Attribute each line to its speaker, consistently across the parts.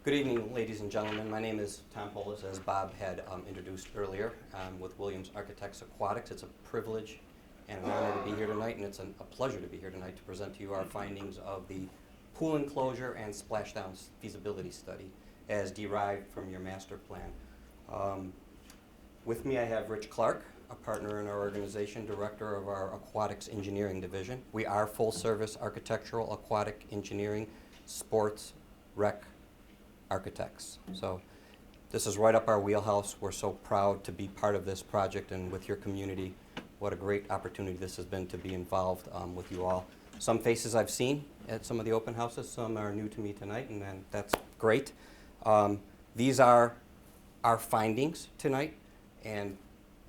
Speaker 1: Good evening, ladies and gentlemen. My name is Tom Polis, as Bob had introduced earlier, with Williams Architects Aquatics. It's a privilege and an honor to be here tonight, and it's a pleasure to be here tonight to present to you our findings of the pool enclosure and splashdown feasibility study as derived from your master plan. With me I have Rich Clark, a partner in our organization, director of our Aquatics Engineering Division. We are full-service architectural, aquatic engineering, sports, rec architects. So this is right up our wheelhouse. We're so proud to be part of this project and with your community. What a great opportunity this has been to be involved with you all. Some faces I've seen at some of the open houses, some are new to me tonight, and that's great. These are our findings tonight and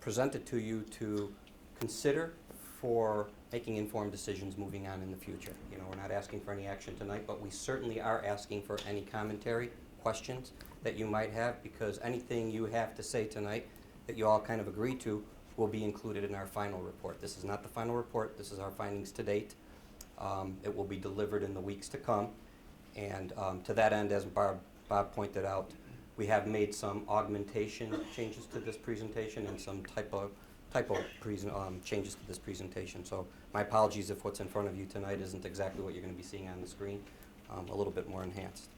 Speaker 1: presented to you to consider for making informed decisions moving on in the future. You know, we're not asking for any action tonight, but we certainly are asking for any commentary, questions that you might have, because anything you have to say tonight that you all kind of agree to will be included in our final report. This is not the final report. This is our findings to date. It will be delivered in the weeks to come. And to that end, as Bob pointed out, we have made some augmentation changes to this presentation and some typo changes to this presentation. So my apologies if what's in front of you tonight isn't exactly what you're going to be seeing on the screen, a little bit more enhanced.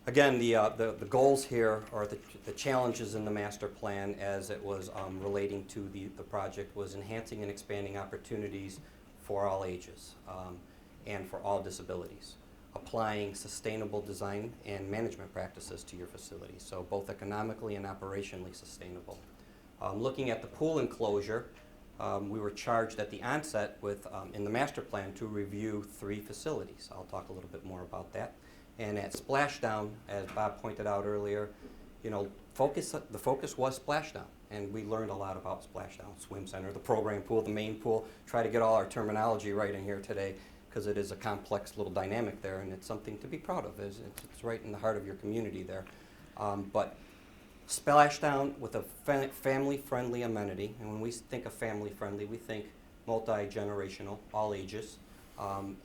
Speaker 1: Again, the goals here, or the challenges in the master plan as it was relating to the project, was enhancing and expanding opportunities for all ages and for all disabilities, applying sustainable design and management practices to your facility, so both economically and operationally sustainable. Looking at the pool enclosure, we were charged at the onset with, in the master plan, to review 3 facilities. I'll talk a little bit more about that. And at Splashdown, as Bob pointed out earlier, you know, the focus was Splashdown, and we learned a lot about Splashdown, swim center, the program pool, the main pool. Try to get all our terminology right in here today, because it is a complex little dynamic there, and it's something to be proud of. It's right in the heart of your community there. But Splashdown with a family-friendly amenity, and when we think of family-friendly, we think multi-generational, all ages,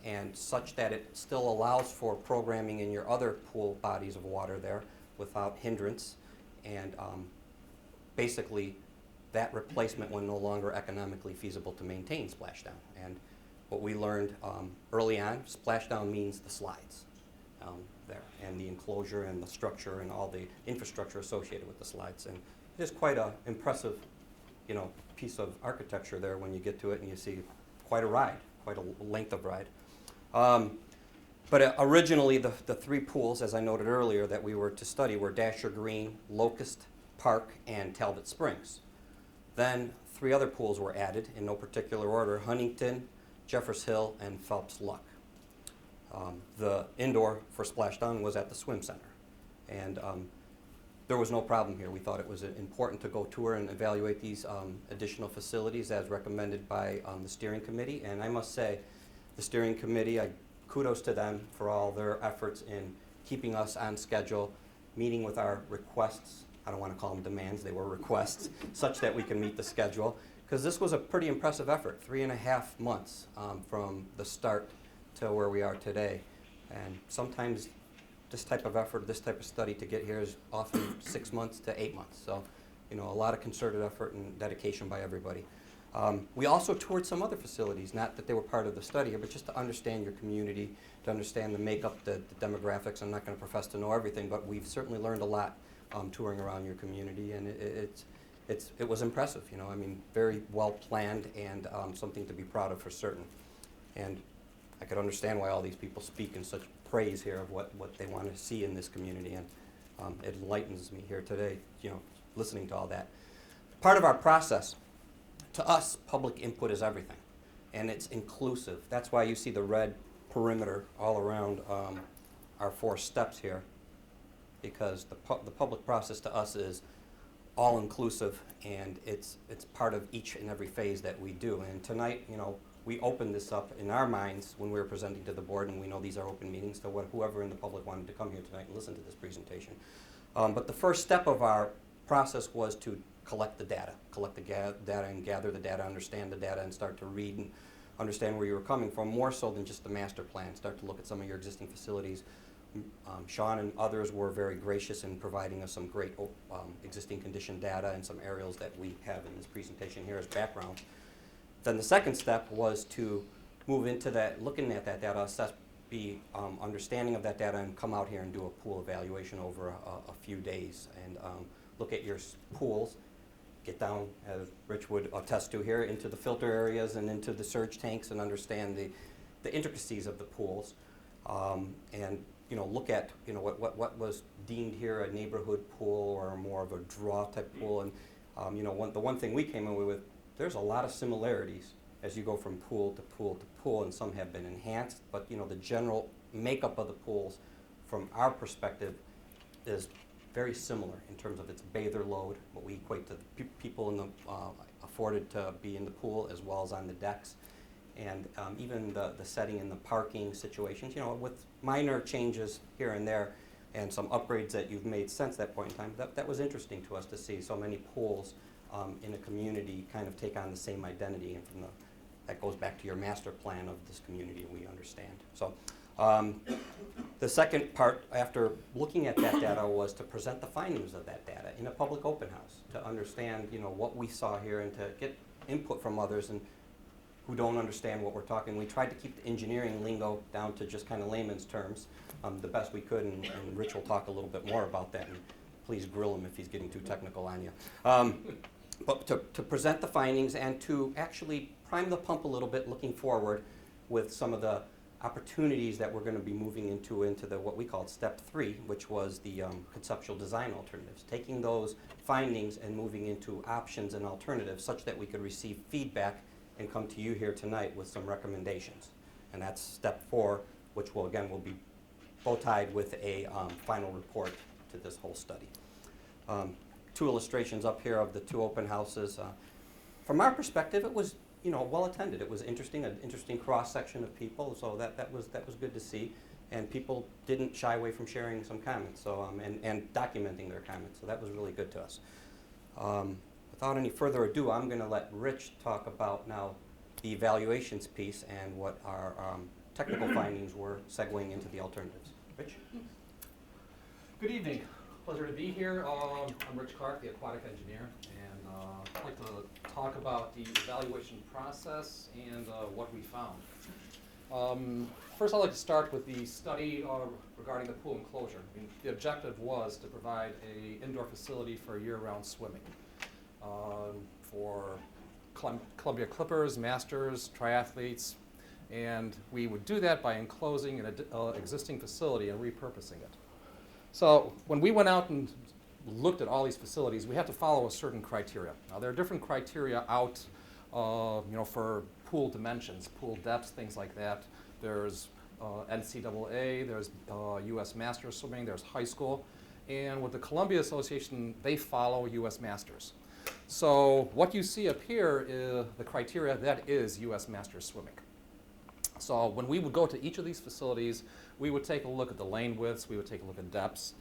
Speaker 1: and such that it still allows for programming in your other pool bodies of water there without hindrance, and basically that replacement when no longer economically feasible to maintain Splashdown. And what we learned early on, Splashdown means the slides there, and the enclosure and the structure and all the infrastructure associated with the slides. And it is quite an impressive, you know, piece of architecture there when you get to it and you see quite a ride, quite a length of ride. But originally the 3 pools, as I noted earlier, that we were to study were Detta Green, Locust Park, and Talbot Springs. Then 3 other pools were added in no particular order: Huntington, Jeffers Hill, and Phelps Luck. The indoor for Splashdown was at the swim center, and there was no problem here. We thought it was important to go tour and evaluate these additional facilities as recommended by the steering committee. And I must say, the steering committee, kudos to them for all their efforts in keeping us on schedule, meeting with our requests. I don't want to call them demands, they were requests, such that we can meet the schedule. Because this was a pretty impressive effort, 3.5 months from the start to where we are today. And sometimes this type of effort, this type of study to get here is often 6 months to 8 months. So, you know, a lot of concerted effort and dedication by everybody. We also toured some other facilities, not that they were part of the study, but just to understand your community, to understand the makeup, the demographics. I'm not going to profess to know everything, but we've certainly learned a lot touring around your community, and it was impressive. You know, I mean, very well planned and something to be proud of for certain. And I could understand why all these people speak in such praise here of what they want to see in this community, and it enlightens me here today, you know, listening to all that. Part of our process, to us, public input is everything, and it's inclusive. That's why you see the red perimeter all around our 4 steps here, because the public process to us is all inclusive, and it's part of each and every phase that we do. And tonight, you know, we opened this up in our minds when we were presenting to the board, and we know these are open meetings to whoever in the public wanted to come here tonight and listen to this presentation. But the first step of our process was to collect the data and gather the data, understand the data, and start to read and understand where you were coming from, more so than just the master plan. Start to look at some of your existing facilities. Sean and others were very gracious in providing us some great existing condition data and some aerials that we have in this presentation here as background. Then the second step was to move into that, looking at that data, assess the understanding of that data, and come out here and do a pool evaluation over a few days and look at your pools, get down, as Rich would attest to here, into the filter areas and into the surge tanks and understand the intricacies of the pools, and look at what was deemed here a neighborhood pool or more of a draw type pool. And the one thing we came away with, there's a lot of similarities as you go from pool to pool to pool, and some have been enhanced, but the general makeup of the pools from our perspective is very similar in terms of its bather load, what we equate to the people in the afforded to be in the pool as well as on the decks, and even the setting in the parking situations, with minor changes here and there and some upgrades that you've made since that point in time. That was interesting to us to see so many pools in a community kind of take on the same identity, and that goes back to your master plan of this community, we understand. So the second part, after looking at that data, was to present the findings of that data in a public open house to understand what we saw here and to get input from others and who don't understand what we're talking. We tried to keep the engineering lingo down to just kind of layman's terms the best we could, and Rich will talk a little bit more about that, and please grill him if he's getting too technical on you. But to present the findings and to actually prime the pump a little bit looking forward with some of the opportunities that we're going to be moving into the what we called step 3, which was the conceptual design alternatives, taking those findings and moving into options and alternatives such that we could receive feedback and come to you here tonight with some recommendations. And that's step 4, which will be bow tied with a final report to this whole study. 2 illustrations up here of the 2 open houses. From our perspective, it was well attended. It was interesting, an interesting cross section of people. So that was good to see, and people didn't shy away from sharing some comments. So and documenting their comments. So that was really good to us. Without any further ado, I'm going to let Rich talk about now the evaluations piece and what our technical findings were segueing into the alternatives. Rich?
Speaker 2: Good evening. Pleasure to be here. I'm Rich Clark, the aquatic engineer, and I'd like to talk about the evaluation process and what we found. First, I'd like to start with the study regarding the pool enclosure. The objective was to provide an indoor facility for year-round swimming for Columbia Clippers, Masters, triathletes, and we would do that by enclosing an existing facility and repurposing it. So when we went out and looked at all these facilities, we had to follow a certain criteria. Now there are different criteria out, for pool dimensions, pool depths, things like that. There's NCAA, there's U.S. Masters swimming, there's high school, and with the Columbia Association, they follow U.S. Masters. So what you see up here is the criteria that is U.S. Masters swimming. So when we would go to each of these facilities, we would take a look at the lane widths, we would take a look at depths.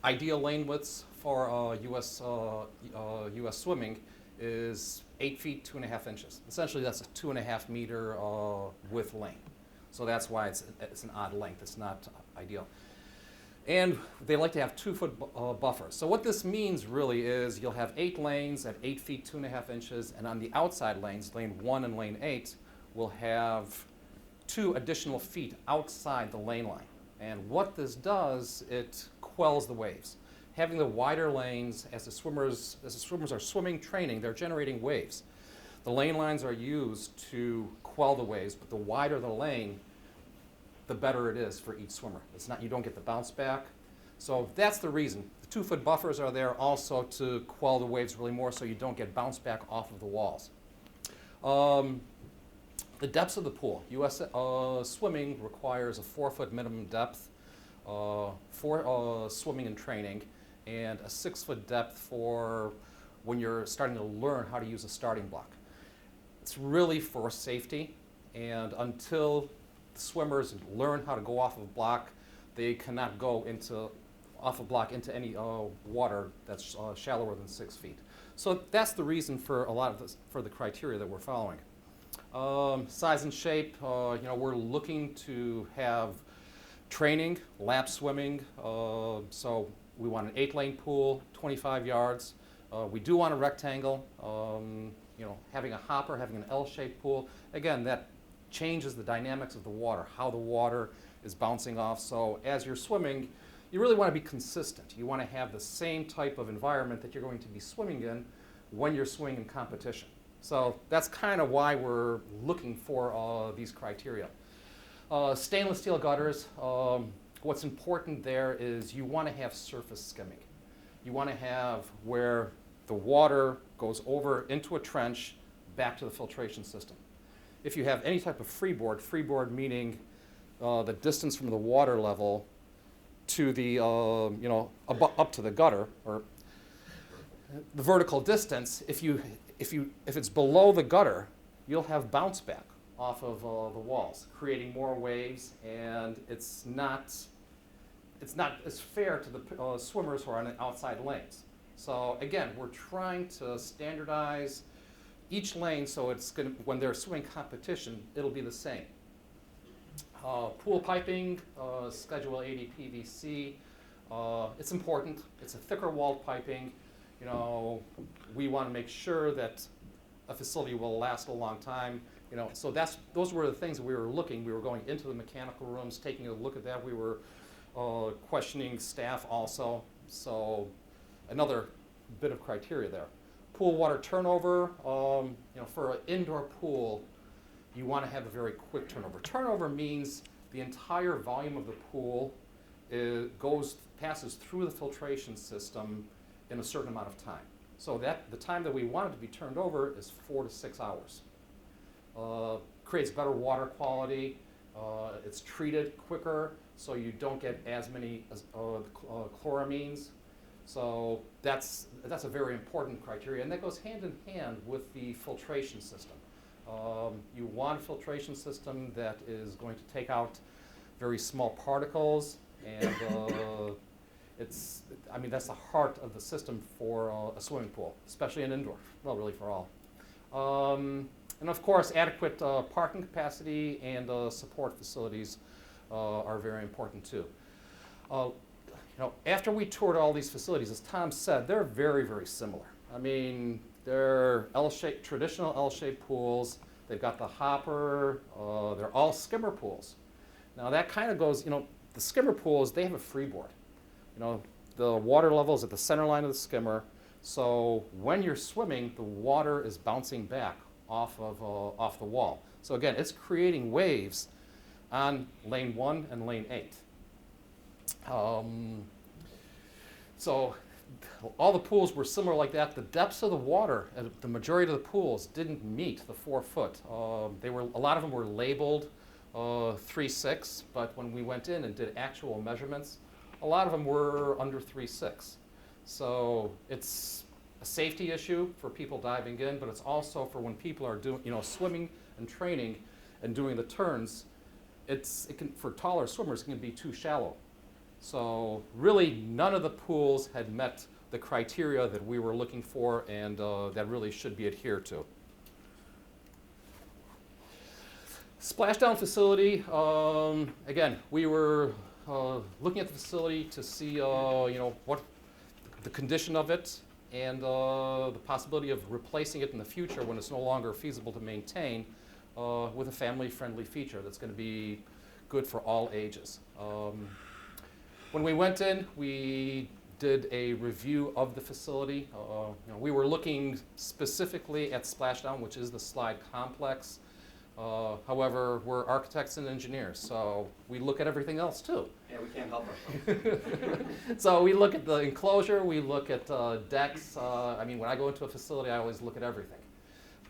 Speaker 2: Ideal lane widths for US swimming is 8 feet, 2.5 inches. Essentially that's a 2.5 meter width lane. So that's why it's an odd length, it's not ideal. And they like to have 2-foot buffers. So what this means really is you'll have 8 lanes at 8 feet, 2.5 inches, and on the outside lanes, lane 1 and lane 8, will have 2 additional feet outside the lane line. And what this does, it quells the waves. Having the wider lanes, as the swimmers are swimming, training, they're generating waves. The lane lines are used to quell the waves, but the wider the lane, the better it is for each swimmer. It's not, you don't get the bounce back. So that's the reason. The 2-foot buffers are there also to quell the waves really more so you don't get bounce back off of the walls. The depths of the pool. U.S. swimming requires a 4-foot minimum depth for swimming and training, and a 6-foot depth for when you're starting to learn how to use a starting block. It's really for safety, and until swimmers learn how to go off of a block, they cannot go off a block into any water that's shallower than 6 feet. So that's the reason for a lot of this, for the criteria that we're following. Size and shape, we're looking to have training, lap swimming, so we want an 8-lane pool, 25 yards. We do want a rectangle, having a hopper, having an L-shaped pool. Again, that changes the dynamics of the water, how the water is bouncing off. So as you're swimming, you really want to be consistent. You want to have the same type of environment that you're going to be swimming in when you're swimming in competition. So that's kind of why we're looking for these criteria. Stainless steel gutters, what's important there is you want to have surface skimming. You want to have where the water goes over into a trench back to the filtration system. If you have any type of freeboard meaning the distance from the water level to the, up to the gutter, or the vertical distance, if it's below the gutter, you'll have bounce back off of the walls, creating more waves, and it's not as fair to the swimmers who are on the outside lanes. So again, we're trying to standardize each lane so it's going to, when they're swimming competition, it'll be the same. Pool piping, Schedule 80 PVC, it's important. It's a thicker walled piping. We want to make sure that a facility will last a long time. So those were the things that we were looking. We were going into the mechanical rooms, taking a look at that. We were questioning staff also. So another bit of criteria there. Pool water turnover, for an indoor pool, you want to have a very quick turnover. Turnover means the entire volume of the pool passes through the filtration system in a certain amount of time. So that the time that we want it to be turned over is 4 to 6 hours. Creates better water quality. It's treated quicker, so you don't get as many chloramines. So that's a very important criteria, and that goes hand in hand with the filtration system. You want a filtration system that is going to take out very small particles, and that's the heart of the system for a swimming pool, especially an indoor, well, really for all. And of course, adequate parking capacity and support facilities are very important too. After we toured all these facilities, as Tom said, they're very, very similar. They're traditional L-shaped pools. They've got the hopper. They're all skimmer pools. Now that kind of goes, the skimmer pools, they have a freeboard. The water level is at the center line of the skimmer. So when you're swimming, the water is bouncing back off the wall. So again, it's creating waves on lane 1 and lane 8. So all the pools were similar like that. The depths of the water, the majority of the pools didn't meet the 4 foot. A lot of them were labeled 3.6, but when we went in and did actual measurements, a lot of them were under 3.6. So it's a safety issue for people diving in, but it's also for when people are doing, swimming and training and doing the turns. For taller swimmers, it can be too shallow. So really, none of the pools had met the criteria that we were looking for, and that really should be adhered to. Splashdown facility, again, we were looking at the facility to see, what the condition of it and the possibility of replacing it in the future when it's no longer feasible to maintain with a family-friendly feature that's going to be good for all ages. When we went in, we did a review of the facility. We were looking specifically at Splashdown, which is the slide complex. However, we're architects and engineers, so we look at everything else too.
Speaker 1: Yeah, we can't help ourselves.
Speaker 2: So we look at the enclosure, we look at decks. When I go into a facility, I always look at everything.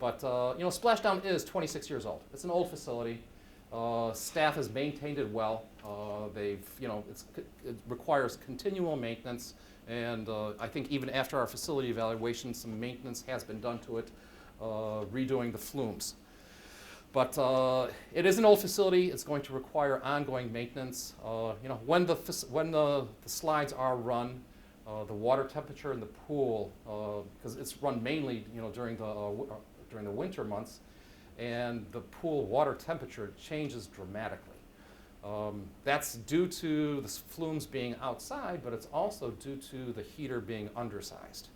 Speaker 2: But Splashdown is 26 years old. It's an old facility. Staff has maintained it well. It requires continual maintenance, and I think even after our facility evaluation, some maintenance has been done to it, redoing the flumes. But it is an old facility. It's going to require ongoing maintenance. When the slides are run, the water temperature in the pool, because it's run mainly during the winter months, and the pool water temperature changes dramatically. That's due to the flumes being outside, but it's also due to the heater being undersized.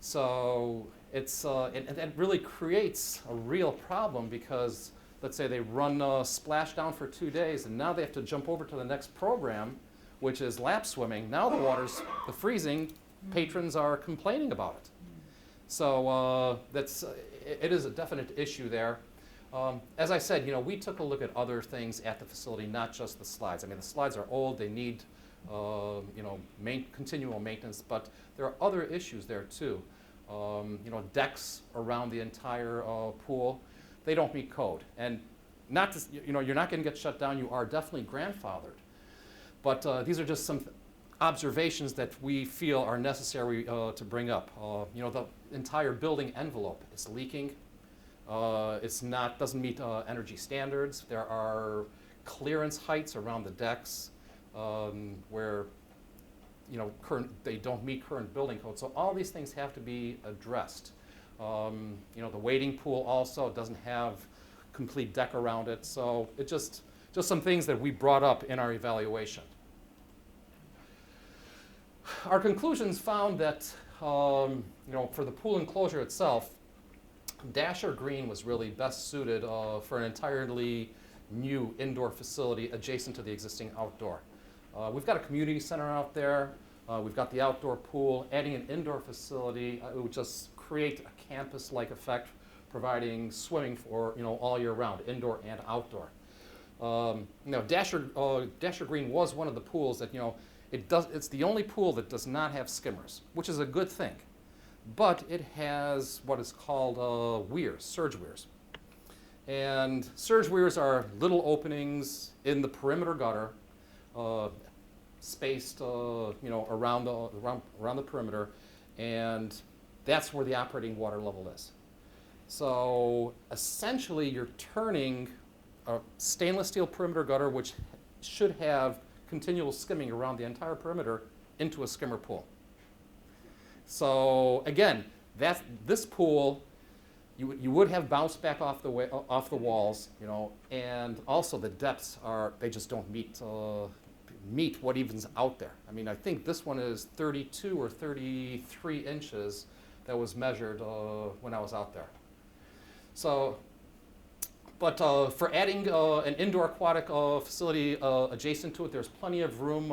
Speaker 2: So it's, and that really creates a real problem because let's say they run Splashdown for 2 days and now they have to jump over to the next program, which is lap swimming. Now the freezing, patrons are complaining about it. So it is a definite issue there. As I said, we took a look at other things at the facility, not just the slides. I mean, the slides are old, they need continual maintenance, but there are other issues there too. Decks around the entire pool, they don't meet code. And not to, you're not going to get shut down, you are definitely grandfathered. But these are just some observations that we feel are necessary to bring up. The entire building envelope is leaking. Doesn't meet energy standards. There are clearance heights around the decks where they don't meet current building code. So all these things have to be addressed. The wading pool also doesn't have complete deck around it. So it just some things that we brought up in our evaluation. Our conclusions found that for the pool enclosure itself, Detta Green was really best suited for an entirely new indoor facility adjacent to the existing outdoor. We've got a community center out there. We've got the outdoor pool. Adding an indoor facility, it would just create a campus-like effect, providing swimming for all year round, indoor and outdoor. Detta Green was one of the pools that it's the only pool that does not have skimmers, which is a good thing. But it has what is called weirs, surge weirs. And surge weirs are little openings in the perimeter gutter, spaced around the perimeter, and that's where the operating water level is. So essentially you're turning a stainless steel perimeter gutter, which should have continual skimming around the entire perimeter, into a skimmer pool. So again, this pool, you would have bounce back off the walls, and also the depths they just don't meet what even's out there. I mean, I think this one is 32 or 33 inches that was measured when I was out there. So, but for adding an indoor aquatic facility adjacent to it, there's plenty of room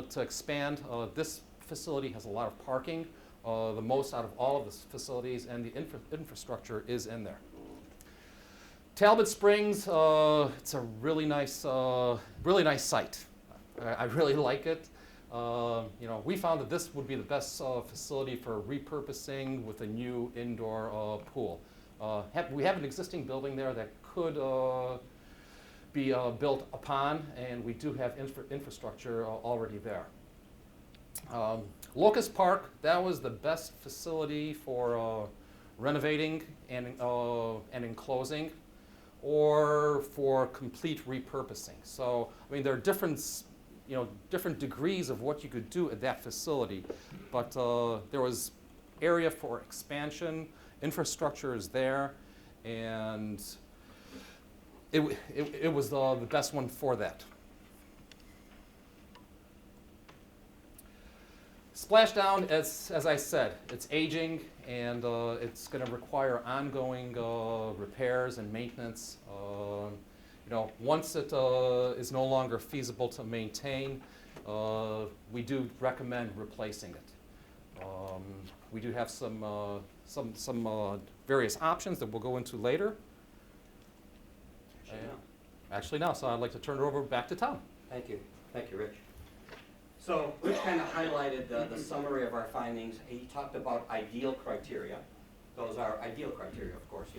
Speaker 2: to expand. This facility has a lot of parking, the most out of all of the facilities, and the infrastructure is in there. Talbot Springs, it's a really nice site. I really like it. We found that this would be the best facility for repurposing with a new indoor pool. We have an existing building there that could be built upon, and we do have infrastructure already there. Locust Park, that was the best facility for renovating and enclosing, or for complete repurposing. So, I mean, there are different degrees of what you could do at that facility, but there was area for expansion, infrastructure is there, and it was the best one for that. Splashdown, as I said, it's aging, and it's going to require ongoing repairs and maintenance. Once it is no longer feasible to maintain, we do recommend replacing it. We do have some various options that we'll go into later. Actually, now, so I'd like to turn it over back to Tom.
Speaker 1: Thank you, Rich. So Rich kind of highlighted the summary of our findings. He talked about ideal criteria. Those are ideal criteria, of course.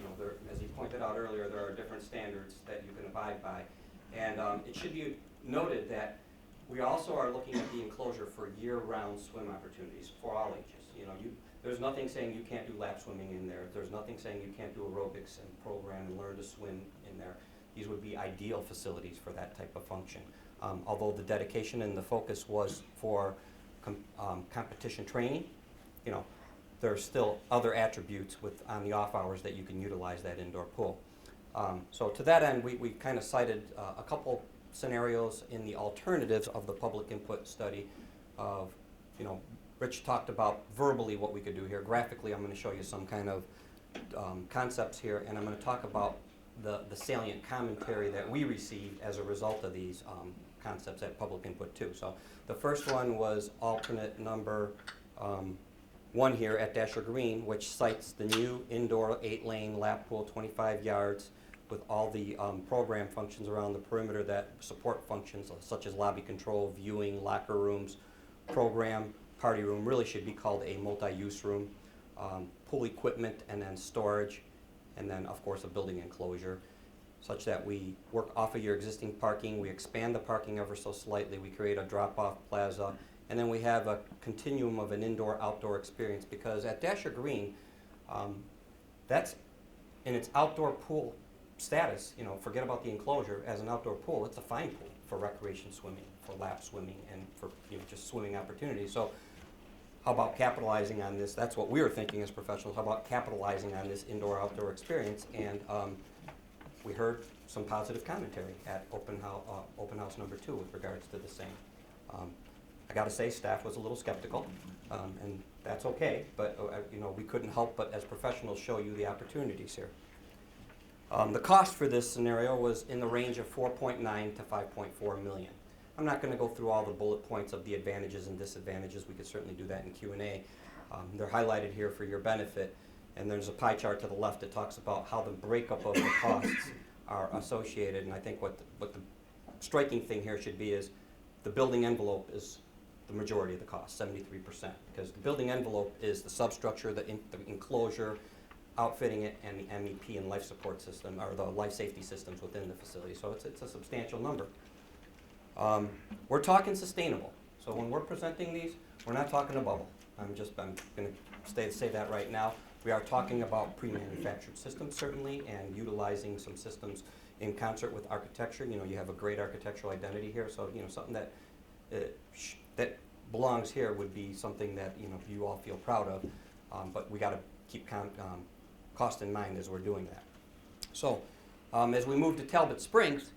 Speaker 1: As he pointed out earlier, there are different standards that you can abide by. And it should be noted that we also are looking at the enclosure for year-round swim opportunities for all ages. There's nothing saying you can't do lap swimming in there. There's nothing saying you can't do aerobics and program and learn to swim in there. These would be ideal facilities for that type of function. Although the dedication and the focus was for competition training, there are still other attributes on the off hours that you can utilize that indoor pool. So to that end, we kind of cited a couple scenarios in the alternatives of the public input study of, you know, Rich talked about verbally what we could do here. Graphically, I'm going to show you some kind of concepts here, and I'm going to talk about the salient commentary that we received as a result of these concepts at public input too. So the first one was alternate number 1 here at Detta Green, which cites the new indoor 8-lane lap pool, 25 yards, with all the program functions around the perimeter that support functions such as lobby control, viewing, locker rooms, program, party room, really should be called a multi-use room, pool equipment, and then storage, and then of course a building enclosure, such that we work off of your existing parking, we expand the parking ever so slightly, we create a drop-off plaza, and then we have a continuum of an indoor-outdoor experience, because at Detta Green, that's in its outdoor pool status, you know, forget about the enclosure, as an outdoor pool, it's a fine pool for recreation swimming, for lap swimming, and for, you know, just swimming opportunities. So how about capitalizing on this? That's what we were thinking as professionals. How about capitalizing on this indoor-outdoor experience? And we heard some positive commentary at open house number 2 with regards to the same. I got to say, staff was a little skeptical, and that's okay. But you know, we couldn't help but, as professionals, show you the opportunities here. The cost for this scenario was in the range of 4.9 to 5.4 million. I'm not going to go through all the bullet points of the advantages and disadvantages. We could certainly do that in Q&A. They're highlighted here for your benefit, and there's a pie chart to the left that talks about how the breakup of the costs are associated. And I think what the striking thing here should be is the building envelope is the majority of the cost, 73%, because the building envelope is the substructure, the enclosure, outfitting it, and the MEP and life support system, or the life safety systems within the facility. So it's a substantial number. We're talking sustainable. So when we're presenting these, we're not talking a bubble. I'm going to say that right now. We are talking about pre-manufactured systems, certainly, and utilizing some systems in concert with architecture. You know, you have a great architectural identity here, so, you know, something that that belongs here would be something that, you know, you all feel proud of. But we got to keep cost in mind as we're doing that. So, as we move to Talbot Springs,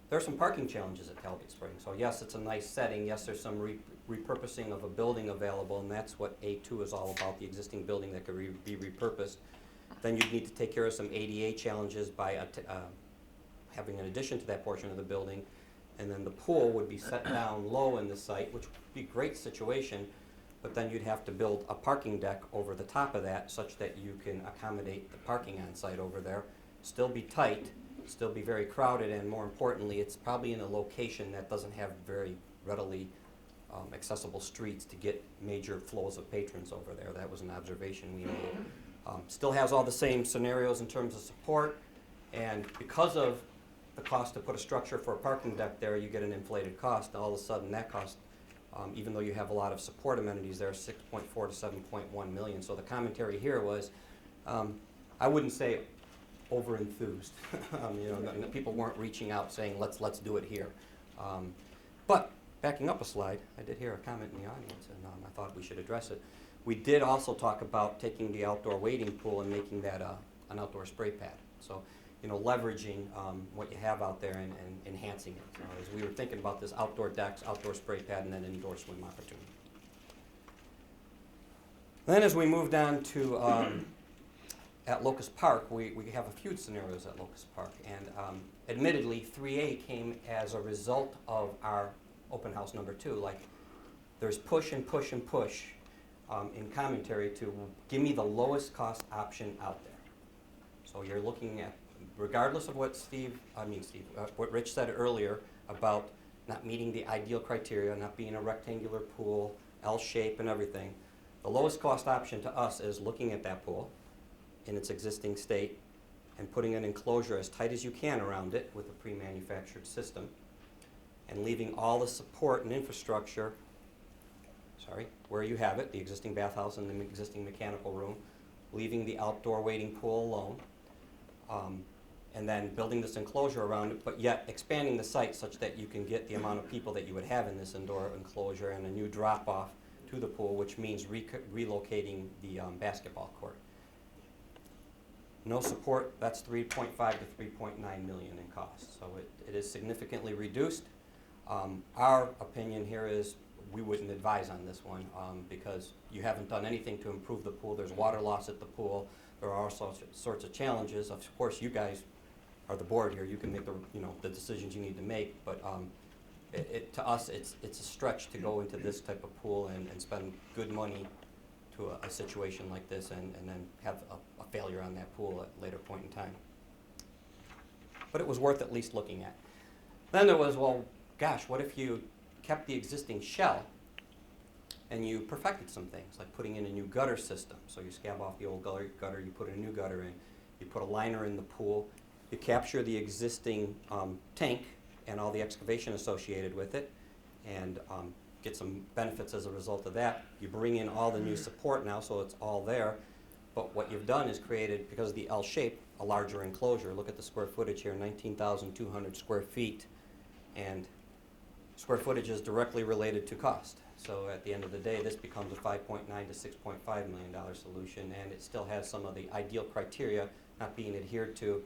Speaker 1: there are some parking challenges at Talbot Springs. So yes, it's a nice setting. Yes, there's some repurposing of a building available, and that's what A2 is all about, the existing building that could be repurposed. Then you'd need to take care of some ADA challenges by having an addition to that portion of the building. And then the pool would be set down low in the site, which would be a great situation, but then you'd have to build a parking deck over the top of that such that you can accommodate the parking on site over there, still be tight, still be very crowded, and more importantly, it's probably in a location that doesn't have very readily accessible streets to get major flows of patrons over there. That was an observation we made. Still has all the same scenarios in terms of support, and because of the cost to put a structure for a parking deck there, you get an inflated cost. All of a sudden, that cost, even though you have a lot of support amenities there, 6.4 to 7.1 million. So the commentary here was, I wouldn't say over-enthused. You know, people weren't reaching out saying, let's do it here. But backing up a slide, I did hear a comment in the audience, and I thought we should address it. We did also talk about taking the outdoor wading pool and making that an outdoor spray pad. So, you know, leveraging what you have out there and enhancing it. So as we were thinking about this, outdoor decks, outdoor spray pad, and then indoor swim opportunity. Then as we moved on to at Locust Park, we have a few scenarios at Locust Park, and admittedly 3A came as a result of our open house number 2. Like, there's push and push and push in commentary to give me the lowest cost option out there. So you're looking at, regardless of what what Rich said earlier about not meeting the ideal criteria, not being a rectangular pool, L shape and everything, the lowest cost option to us is looking at that pool in its existing state and putting an enclosure as tight as you can around it with a pre-manufactured system, and leaving all the support and infrastructure, where you have it, the existing bathhouse and the existing mechanical room, leaving the outdoor wading pool alone, and then building this enclosure around it, but yet expanding the site such that you can get the amount of people that you would have in this indoor enclosure, and a new drop-off to the pool, which means relocating the basketball court. No support, that's 3.5 to 3.9 million in cost. So it is significantly reduced. Our opinion here is we wouldn't advise on this one because you haven't done anything to improve the pool. There's water loss at the pool. There are all sorts of challenges. Of course, you guys are the board here. You can make the decisions you need to make. But to us, it's a stretch to go into this type of pool and spend good money to a situation like this and then have a failure on that pool at a later point in time. But it was worth at least looking at. Then there was, well, gosh, what if you kept the existing shell and you perfected some things, like putting in a new gutter system. So you scab off the old gutter, you put a new gutter in, you put a liner in the pool, you capture the existing tank and all the excavation associated with it, and get some benefits as a result of that. You bring in all the new support now, so it's all there. But what you've done is created, because of the L shape, a larger enclosure. Look at the square footage here, 19,200 square feet. And square footage is directly related to cost. So at the end of the day, this becomes a $5.9 to $6.5 million solution, and it still has some of the ideal criteria not being adhered to.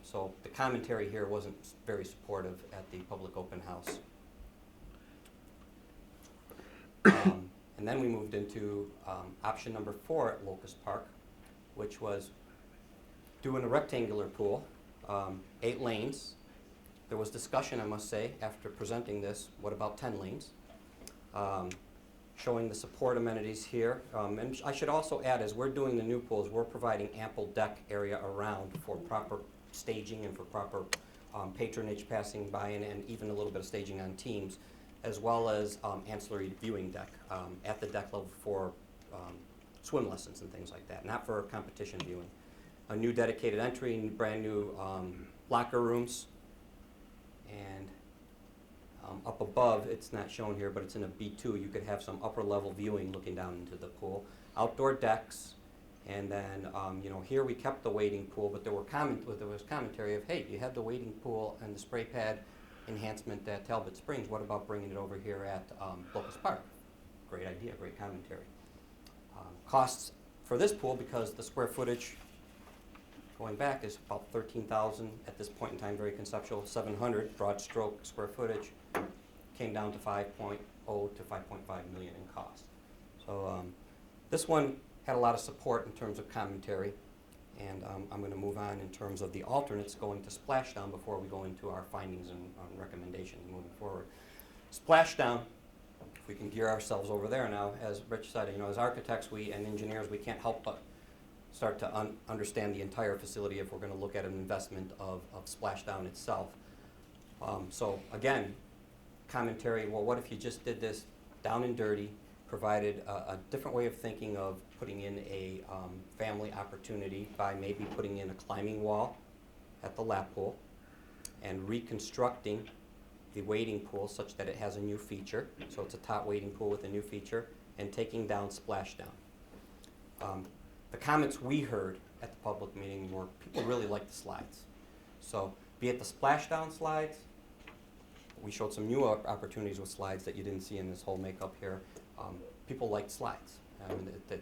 Speaker 1: So the commentary here wasn't very supportive at the public open house. And then we moved into option number 4 at Locust Park, which was doing a rectangular pool, 8 lanes. There was discussion, I must say, after presenting this, what about 10 lanes? Showing the support amenities here. And I should also add, as we're doing the new pools, we're providing ample deck area around for proper staging and for proper patronage passing by and even a little bit of staging on teams, as well as ancillary viewing deck at the deck level for swim lessons and things like that, not for competition viewing. A new dedicated entry, brand new locker rooms, and up above, it's not shown here, but it's in a B2, you could have some upper level viewing looking down into the pool. Outdoor decks, and then here we kept the wading pool, but there was commentary of, hey, you had the wading pool and the spray pad enhancement at Talbot Springs, what about bringing it over here at Locust Park? Great idea, great commentary. Costs for this pool, because the square footage going back is about 13,000 at this point in time, very conceptual, 700 broad stroke square footage, came down to 5.0 to 5.5 million in cost. So this one had a lot of support in terms of commentary, and I'm going to move on in terms of the alternates going to Splashdown before we go into our findings and recommendations moving forward. Splashdown, if we can gear ourselves over there now, as Rich said, as architects and engineers, we can't help but start to understand the entire facility if we're going to look at an investment of Splashdown itself. So again, commentary, well, what if you just did this down and dirty, provided a different way of thinking of putting in a family opportunity by maybe putting in a climbing wall at the lap pool and reconstructing the wading pool such that it has a new feature, so it's a top wading pool with a new feature, and taking down Splashdown. The comments we heard at the public meeting were people really like the slides. So be it the Splashdown slides, we showed some new opportunities with slides that you didn't see in this whole makeup here. People liked slides.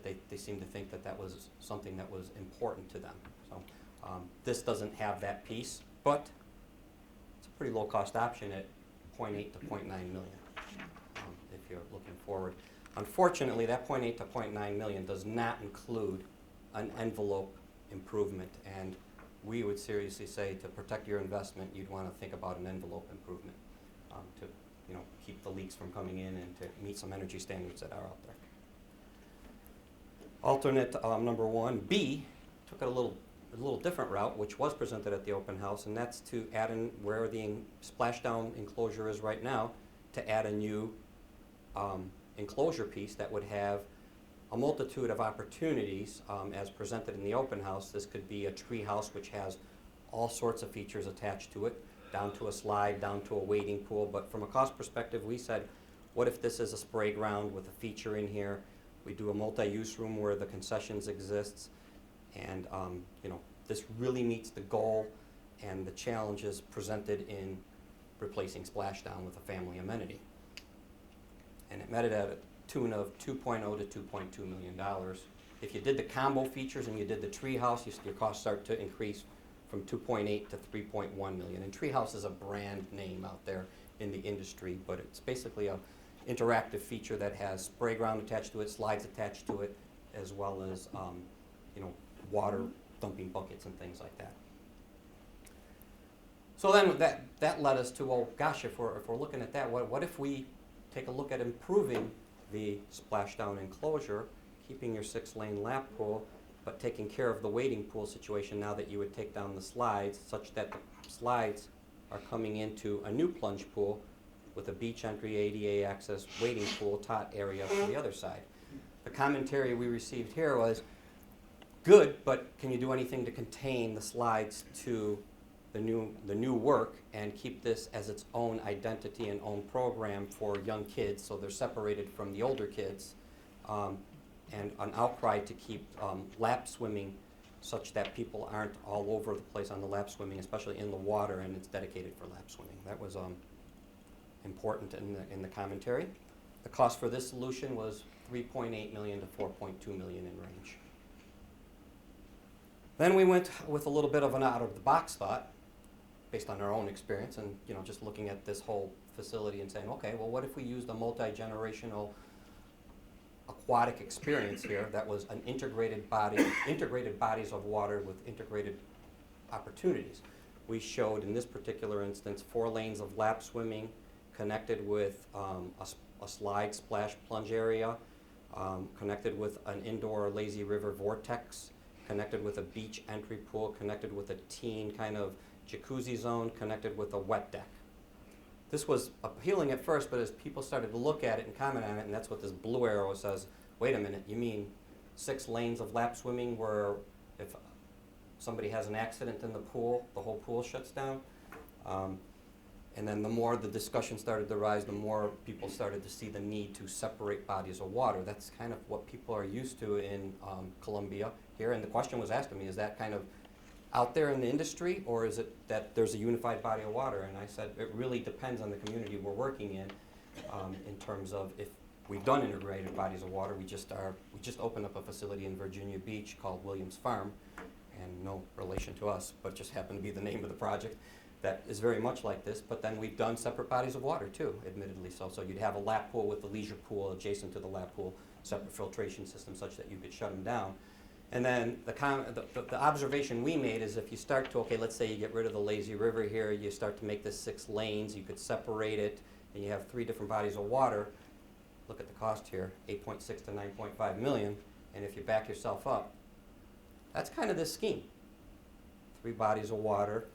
Speaker 1: They seemed to think that was something that was important to them. So this doesn't have that piece, but it's a pretty low cost option at 0.8 to 0.9 million if you're looking forward. Unfortunately, that 0.8 to 0.9 million does not include an envelope improvement, and we would seriously say to protect your investment, you'd want to think about an envelope improvement to keep the leaks from coming in and to meet some energy standards that are out there. Alternate number 1B took it a little different route, which was presented at the open house, and that's to add in where the Splashdown enclosure is right now, to add a new enclosure piece that would have a multitude of opportunities as presented in the open house. This could be a tree house which has all sorts of features attached to it, down to a slide, down to a wading pool. But from a cost perspective, we said, what if this is a spray ground with a feature in here? We do a multi-use room where the concessions exists, and this really meets the goal and the challenges presented in replacing Splashdown with a family amenity. And it met it at a tune of $2.0 to $2.2 million If you did the combo features and you did the treehouse, your costs start to increase from 2.8 to 3.1 million. And treehouse is a brand name out there in the industry, but it's basically a interactive feature that has spray ground attached to it, slides attached to it, as well as water dumping buckets and things like that. So then that led us to, well, gosh, if we're looking at that, what if we take a look at improving the Splashdown Enclosure, keeping your 6-lane lap pool, but taking care of the wading pool situation now that you would take down the slides, such that the slides are coming into a new plunge pool with a beach entry, ADA access, wading pool, tot area for the other side. The commentary we received here was, good, but can you do anything to contain the slides to the new work and keep this as its own identity and own program for young kids, so they're separated from the older kids, and an outcry to keep lap swimming such that people aren't all over the place on the lap swimming, especially in the water, and it's dedicated for lap swimming. That was important in the commentary. The cost for this solution was $3.8 million to $4.2 million in range. Then we went with a little bit of an out-of-the-box thought, based on our own experience, and just looking at this whole facility and saying, okay, well, what if we used a multi-generational aquatic experience here that was an integrated bodies of water with integrated opportunities. We showed in this particular instance 4 lanes of lap swimming connected with a slide splash plunge area, connected with an indoor lazy river vortex, connected with a beach entry pool, connected with a teen kind of jacuzzi zone, connected with a wet deck. This was appealing at first, but as people started to look at it and comment on it, and that's what this blue arrow says, wait a minute, you mean 6 lanes of lap swimming where if somebody has an accident in the pool, the whole pool shuts down? And then the more the discussion started to rise, the more people started to see the need to separate bodies of water. That's kind of what people are used to in Columbia here, and the question was asked of me, is that kind of out there in the industry, or is it that there's a unified body of water? And I said, it really depends on the community we're working in terms of if we've done integrated bodies of water. We just opened up a facility in Virginia Beach called Williams Farm, and no relation to us, but just happened to be the name of the project, that is very much like this. But then we've done separate bodies of water too, admittedly so. So you'd have a lap pool with the leisure pool adjacent to the lap pool, separate filtration system such that you could shut them down. And then the observation we made is if you start to, okay, let's say you get rid of the lazy river here, you start to make this 6 lanes, you could separate it, and you have 3 different bodies of water. Look at the cost here, 8.6 to 9.5 million, and if you back yourself up, that's kind of this scheme. 3 bodies of water,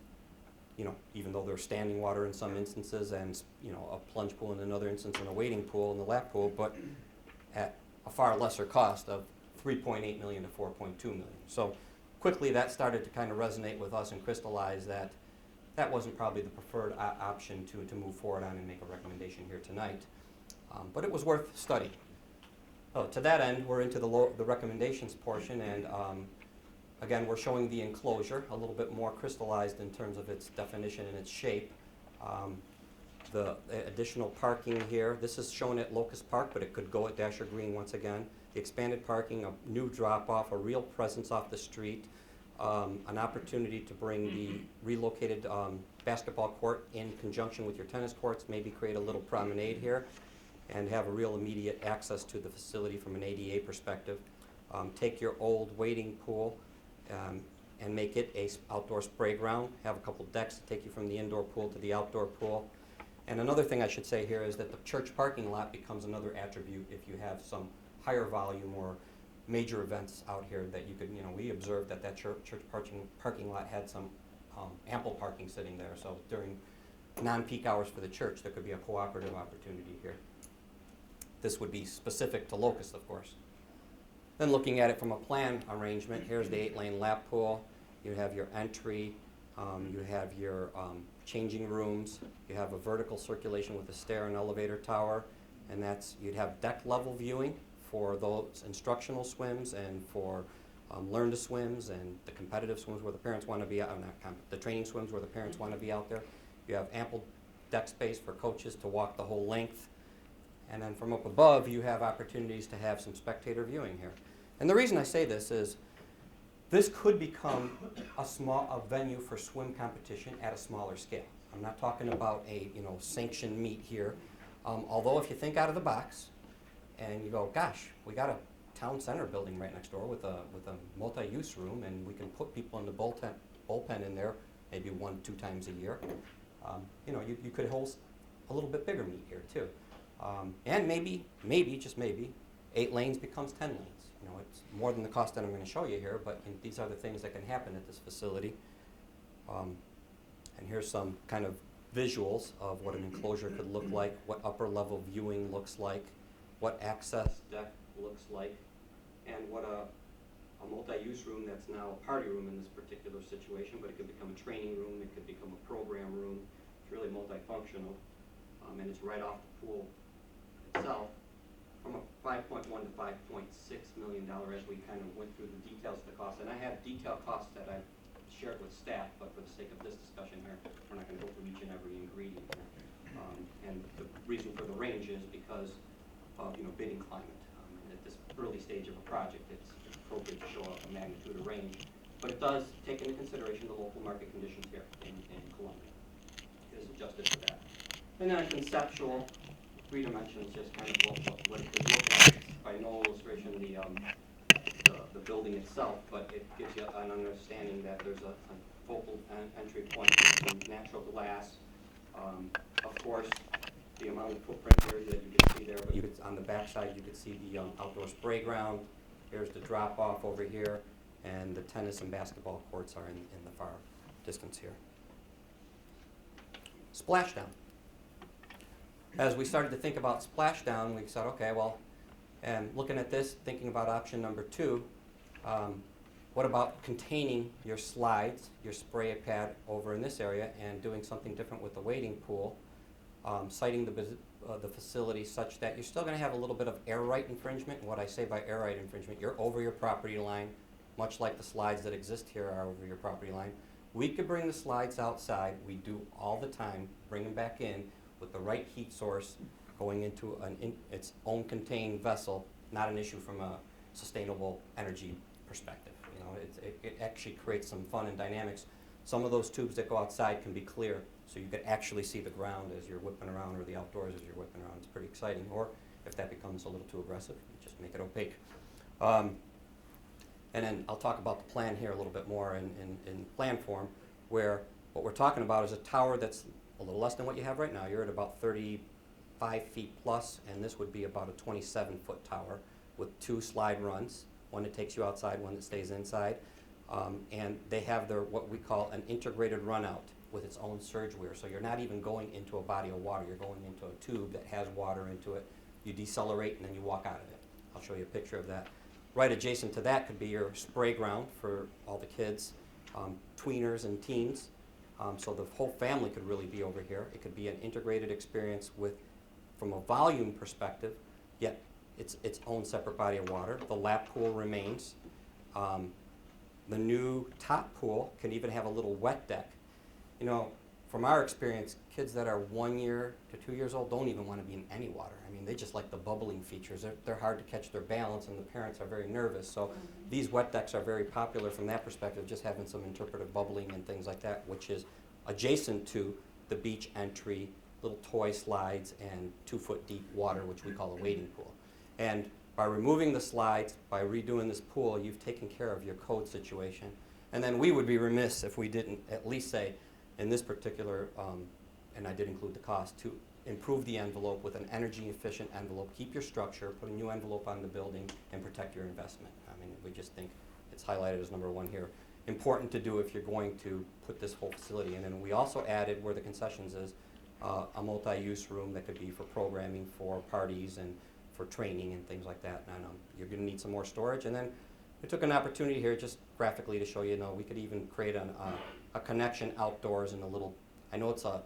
Speaker 1: even though they're standing water in some instances, and a plunge pool in another instance, and a wading pool and the lap pool, but at a far lesser cost of $3.8 million to $4.2 million. So quickly that started to kind of resonate with us and crystallize that that wasn't probably the preferred option to move forward on and make a recommendation here tonight. But it was worth study. To that end, we're into the recommendations portion, and again, we're showing the enclosure a little bit more crystallized in terms of its definition and its shape. The additional parking here, this is shown at Locust Park, but it could go at Detta Green once again. The expanded parking, a new drop-off, a real presence off the street, an opportunity to bring the relocated basketball court in conjunction with your tennis courts, maybe create a little promenade here, and have a real immediate access to the facility from an ADA perspective. Take your old wading pool and make it a outdoor spray ground, have a couple decks to take you from the indoor pool to the outdoor pool. And another thing I should say here is that the church parking lot becomes another attribute if you have some higher volume or major events out here that you could, we observed that church parking lot had some ample parking sitting there. So during non-peak hours for the church, there could be a cooperative opportunity here. This would be specific to Locust, of course. Then looking at it from a plan arrangement, here's the 8-lane lap pool. You have your entry, you have your changing rooms, you have a vertical circulation with a stair and elevator tower, and you'd have deck level viewing for those instructional swims and for learn to swims and the competitive swims where the parents want to be out, the training swims where the parents want to be out there. You have ample deck space for coaches to walk the whole length. And then from up above, you have opportunities to have some spectator viewing here. And the reason I say this is this could become a venue for swim competition at a smaller scale. I'm not talking about a sanctioned meet here. Although if you think out of the box and you go, gosh, we got a town center building right next door with a multi-use room, and we can put people in the bullpen in there maybe 1-2 times a year. You could host a little bit bigger meet here too. And maybe, just maybe, 8 lanes becomes 10 lanes. It's more than the cost that I'm going to show you here, but these are the things that can happen at this facility. And here's some kind of visuals of what an enclosure could look like, what upper level viewing looks like, what access deck looks like, and what a multi-use room that's now a party room in this particular situation, but it could become a training room, it could become a program room. It's really multifunctional, and it's right off the pool itself. From a $5.1 to $5.6 million as we kind of went through the details of the cost. And I have detailed costs that I shared with staff, but for the sake of this discussion here, we're not going to go through each and every ingredient here. And the reason for the range is because of bidding climate. And at this early stage of a project, it's appropriate to show a magnitude of range. But it does take into consideration the local market conditions here in Columbia. It is adjusted for that. And then a conceptual 3 dimensions, just kind of what it could look like. By no illustration the building itself, but it gives you an understanding that there's a focal entry point with some natural glass. Of course, the amount of footprint here that you can see there, but on the back side you can see the outdoor spray ground. Here's the drop off over here, and the tennis and basketball courts are in the far distance here. Splashdown. As we started to think about Splashdown, we said, okay, well, and looking at this, thinking about option number 2, what about containing your slides, your spray pad over in this area, and doing something different with the wading pool, siting the facility such that you're still going to have a little bit of air right infringement. And what I say by air right infringement, you're over your property line, much like the slides that exist here are over your property line. We could bring the slides outside. We do all the time, bring them back in with the right heat source going into its own contained vessel, not an issue from a sustainable energy perspective. It actually creates some fun and dynamics. Some of those tubes that go outside can be clear, so you could actually see the ground as you're whipping around, or the outdoors as you're whipping around. It's pretty exciting. Or if that becomes a little too aggressive, you just make it opaque. And then I'll talk about the plan here a little bit more in plan form, where what we're talking about is a tower that's a little less than what you have right now. You're at about 35 feet plus, and this would be about a 27-foot tower with 2 slide runs, one that takes you outside, one that stays inside. And they have their what we call an integrated run out with its own surge weir. So you're not even going into a body of water. You're going into a tube that has water into it. You decelerate and then you walk out of it. I'll show you a picture of that. Right adjacent to that could be your spray ground for all the kids, tweeners and teens. So the whole family could really be over here. It could be an integrated experience from a volume perspective, yet it's its own separate body of water. The lap pool remains. The new top pool can even have a little wet deck. From our experience, kids that are 1 year to 2 years old don't even want to be in any water. I mean, they just like the bubbling features. They're hard to catch their balance, and the parents are very nervous. So these wet decks are very popular from that perspective, just having some interpretive bubbling and things like that, which is adjacent to the beach entry, little toy slides, and 2-foot deep water, which we call a wading pool. And by removing the slides, by redoing this pool, you've taken care of your code situation. And then we would be remiss if we didn't at least say, in this particular, and I did include the cost, to improve the envelope with an energy efficient envelope, keep your structure, put a new envelope on the building, and protect your investment. I mean, we just think it's highlighted as number 1 here. Important to do if you're going to put this whole facility in. And we also added, where the concessions is, a multi-use room that could be for programming, for parties, and for training and things like that. And you're going to need some more storage. And then we took an opportunity here just graphically to show you, we could even create a connection outdoors in a little, I know it's a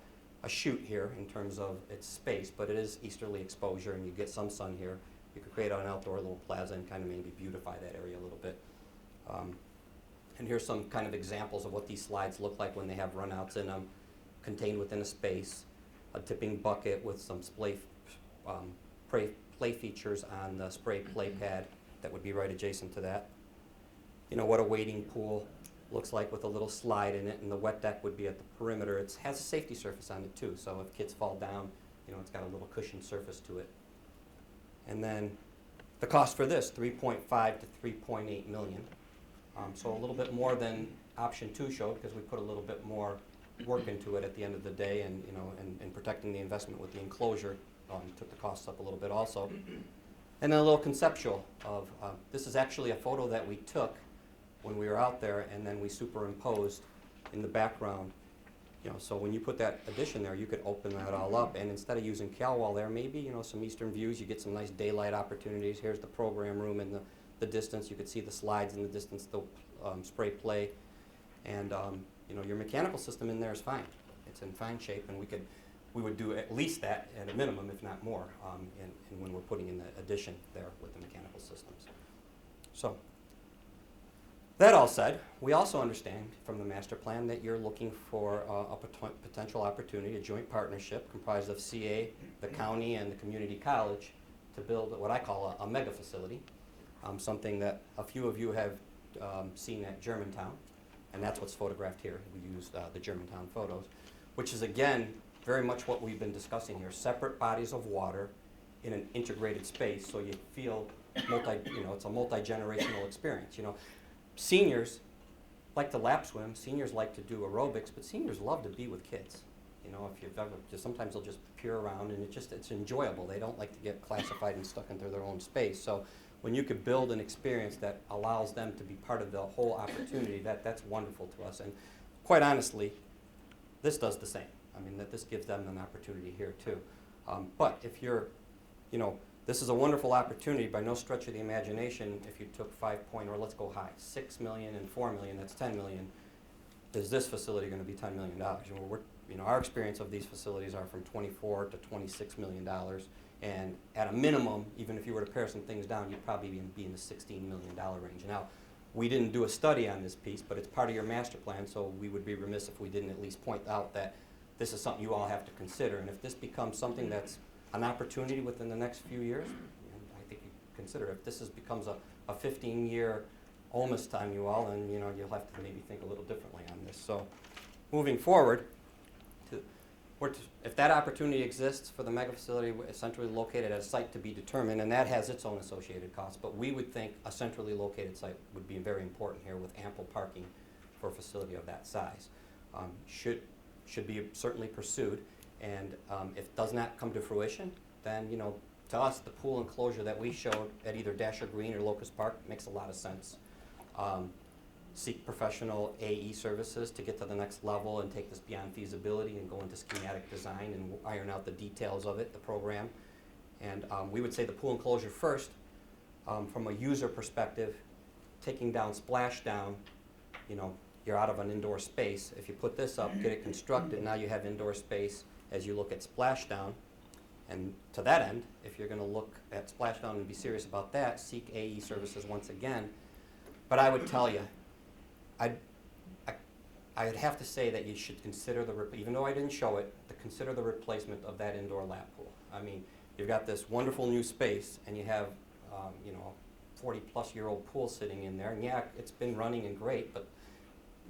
Speaker 1: chute here in terms of its space, but it is easterly exposure and you get some sun here. You could create an outdoor little plaza and kind of maybe beautify that area a little bit. And here's some kind of examples of what these slides look like when they have runouts in them, contained within a space, a tipping bucket with some play features on the spray play pad, that would be right adjacent to that. You know, what a wading pool looks like with a little slide in it, and the wet deck would be at the perimeter. It has a safety surface on it too, so if kids fall down, you know, it's got a little cushioned surface to it. And then the cost for this, 3.5 to 3.8 million. So a little bit more than option 2 showed, because we put a little bit more work into it at the end of the day, and, you know, and protecting the investment with the enclosure took the costs up a little bit also. And then a little conceptual of, this is actually a photo that we took when we were out there, and then we superimposed in the background. You know, so when you put that addition there, you could open that all up, and instead of using CalWall there, maybe, you know, some eastern views, you get some nice daylight opportunities. Here's the program room in the distance. You could see the slides in the distance, the spray play, and you know, your mechanical system in there is fine. It's in fine shape, and we would do at least that at a minimum, if not more, and when we're putting in the addition there with the mechanical systems. So, that all said, we also understand from the master plan that you're looking for a potential opportunity, a joint partnership comprised of CA, the county, and the community college to build what I call a mega facility, something that a few of you have seen at Germantown, and that's what's photographed here. We used the Germantown photos, which is, again, very much what we've been discussing here, separate bodies of water in an integrated space, so you feel it's a multi-generational experience. You know, seniors like to lap swim, seniors like to do aerobics, but seniors love to be with kids. You know, if you've ever, sometimes they'll just peer around, and it's enjoyable. They don't like to get classified and stuck into their own space. So when you could build an experience that allows them to be part of the whole opportunity, that's wonderful to us. And quite honestly, this does the same. I mean, that this gives them an opportunity here too. But if you're, you know, this is a wonderful opportunity by no stretch of the imagination. If you took 5 point, or let's go high, 6 million and 4 million, that's 10 million. Is this facility going to be $10 million? You know, our experience of these facilities are from 24 to 26 million dollars, and at a minimum, even if you were to pare some things down, you'd probably be in the $16 million range. Now, we didn't do a study on this piece, but it's part of your master plan, so we would be remiss if we didn't at least point out that this is something you all have to consider. And if this becomes something that's an opportunity within the next few years, I think you consider if this becomes a 15-year almost time, you all, then, you know, you'll have to maybe think a little differently on this. So moving forward, if that opportunity exists for the mega facility centrally located at a site to be determined, and that has its own associated costs, but we would think a centrally located site would be very important here with ample parking for a facility of that size. Should be certainly pursued, and if it does not come to fruition, then, you know, to us, the pool enclosure that we showed at either Detta Green or Locust Park makes a lot of sense. Seek professional AE services to get to the next level and take this beyond feasibility and go into schematic design and iron out the details of it, the program. And we would say the pool enclosure first, from a user perspective, taking down Splashdown, you know, you're out of an indoor space. If you put this up, get it constructed, now you have indoor space as you look at Splashdown. And to that end, if you're going to look at Splashdown and be serious about that, seek AE services once again. But I would tell you, I'd have to say that you should consider even though I didn't show it, consider the replacement of that indoor lap pool. I mean, you've got this wonderful new space, and you have, you know, a 40-plus-year-old pool sitting in there. And yeah, it's been running and great, but,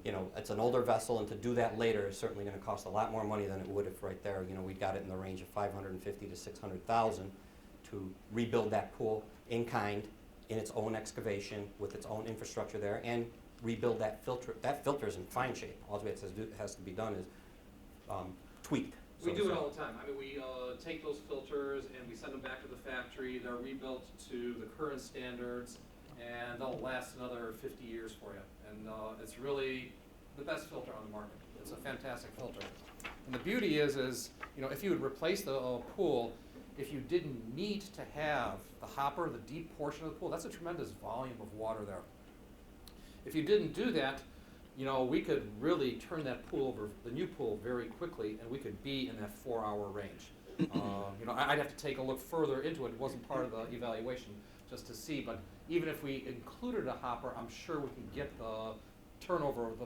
Speaker 1: you know, it's an older vessel, and to do that later is certainly going to cost a lot more money than it would if right there, you know, we got it in the range of $550,000 to $600,000 to rebuild that pool in kind, in its own excavation, with its own infrastructure there, and rebuild that filter. That filter is in fine shape. All it has to be done is tweaked.
Speaker 2: We do it all the time. I mean, we take those filters and we send them back to the factory. They're rebuilt to the current standards, and they'll last another 50 years for you. And it's really the best filter on the market. It's a fantastic filter. And the beauty is you know, if you would replace the pool, if you didn't need to have the hopper, the deep portion of the pool, that's a tremendous volume of water there. If you didn't do that, you know, we could really turn that pool over, the new pool, very quickly, and we could be in that 4-hour range. You know, I'd have to take a look further into it. It wasn't part of the evaluation just to see, but even if we included a hopper, I'm sure we can get the turnover of the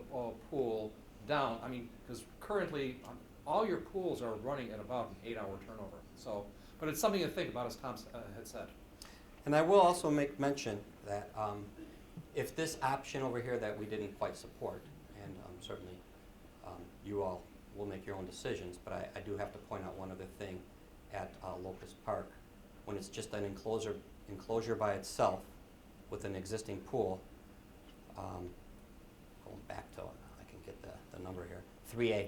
Speaker 2: pool down. I mean, because currently all your pools are running at about an 8-hour turnover. So, but it's something to think about, as Tom had said.
Speaker 1: And I will also make mention that if this option over here that we didn't quite support, and certainly you all will make your own decisions, but I do have to point out one other thing at Locust Park. When it's just an enclosure by itself with an existing pool, going back to, I can get the number here, 3A,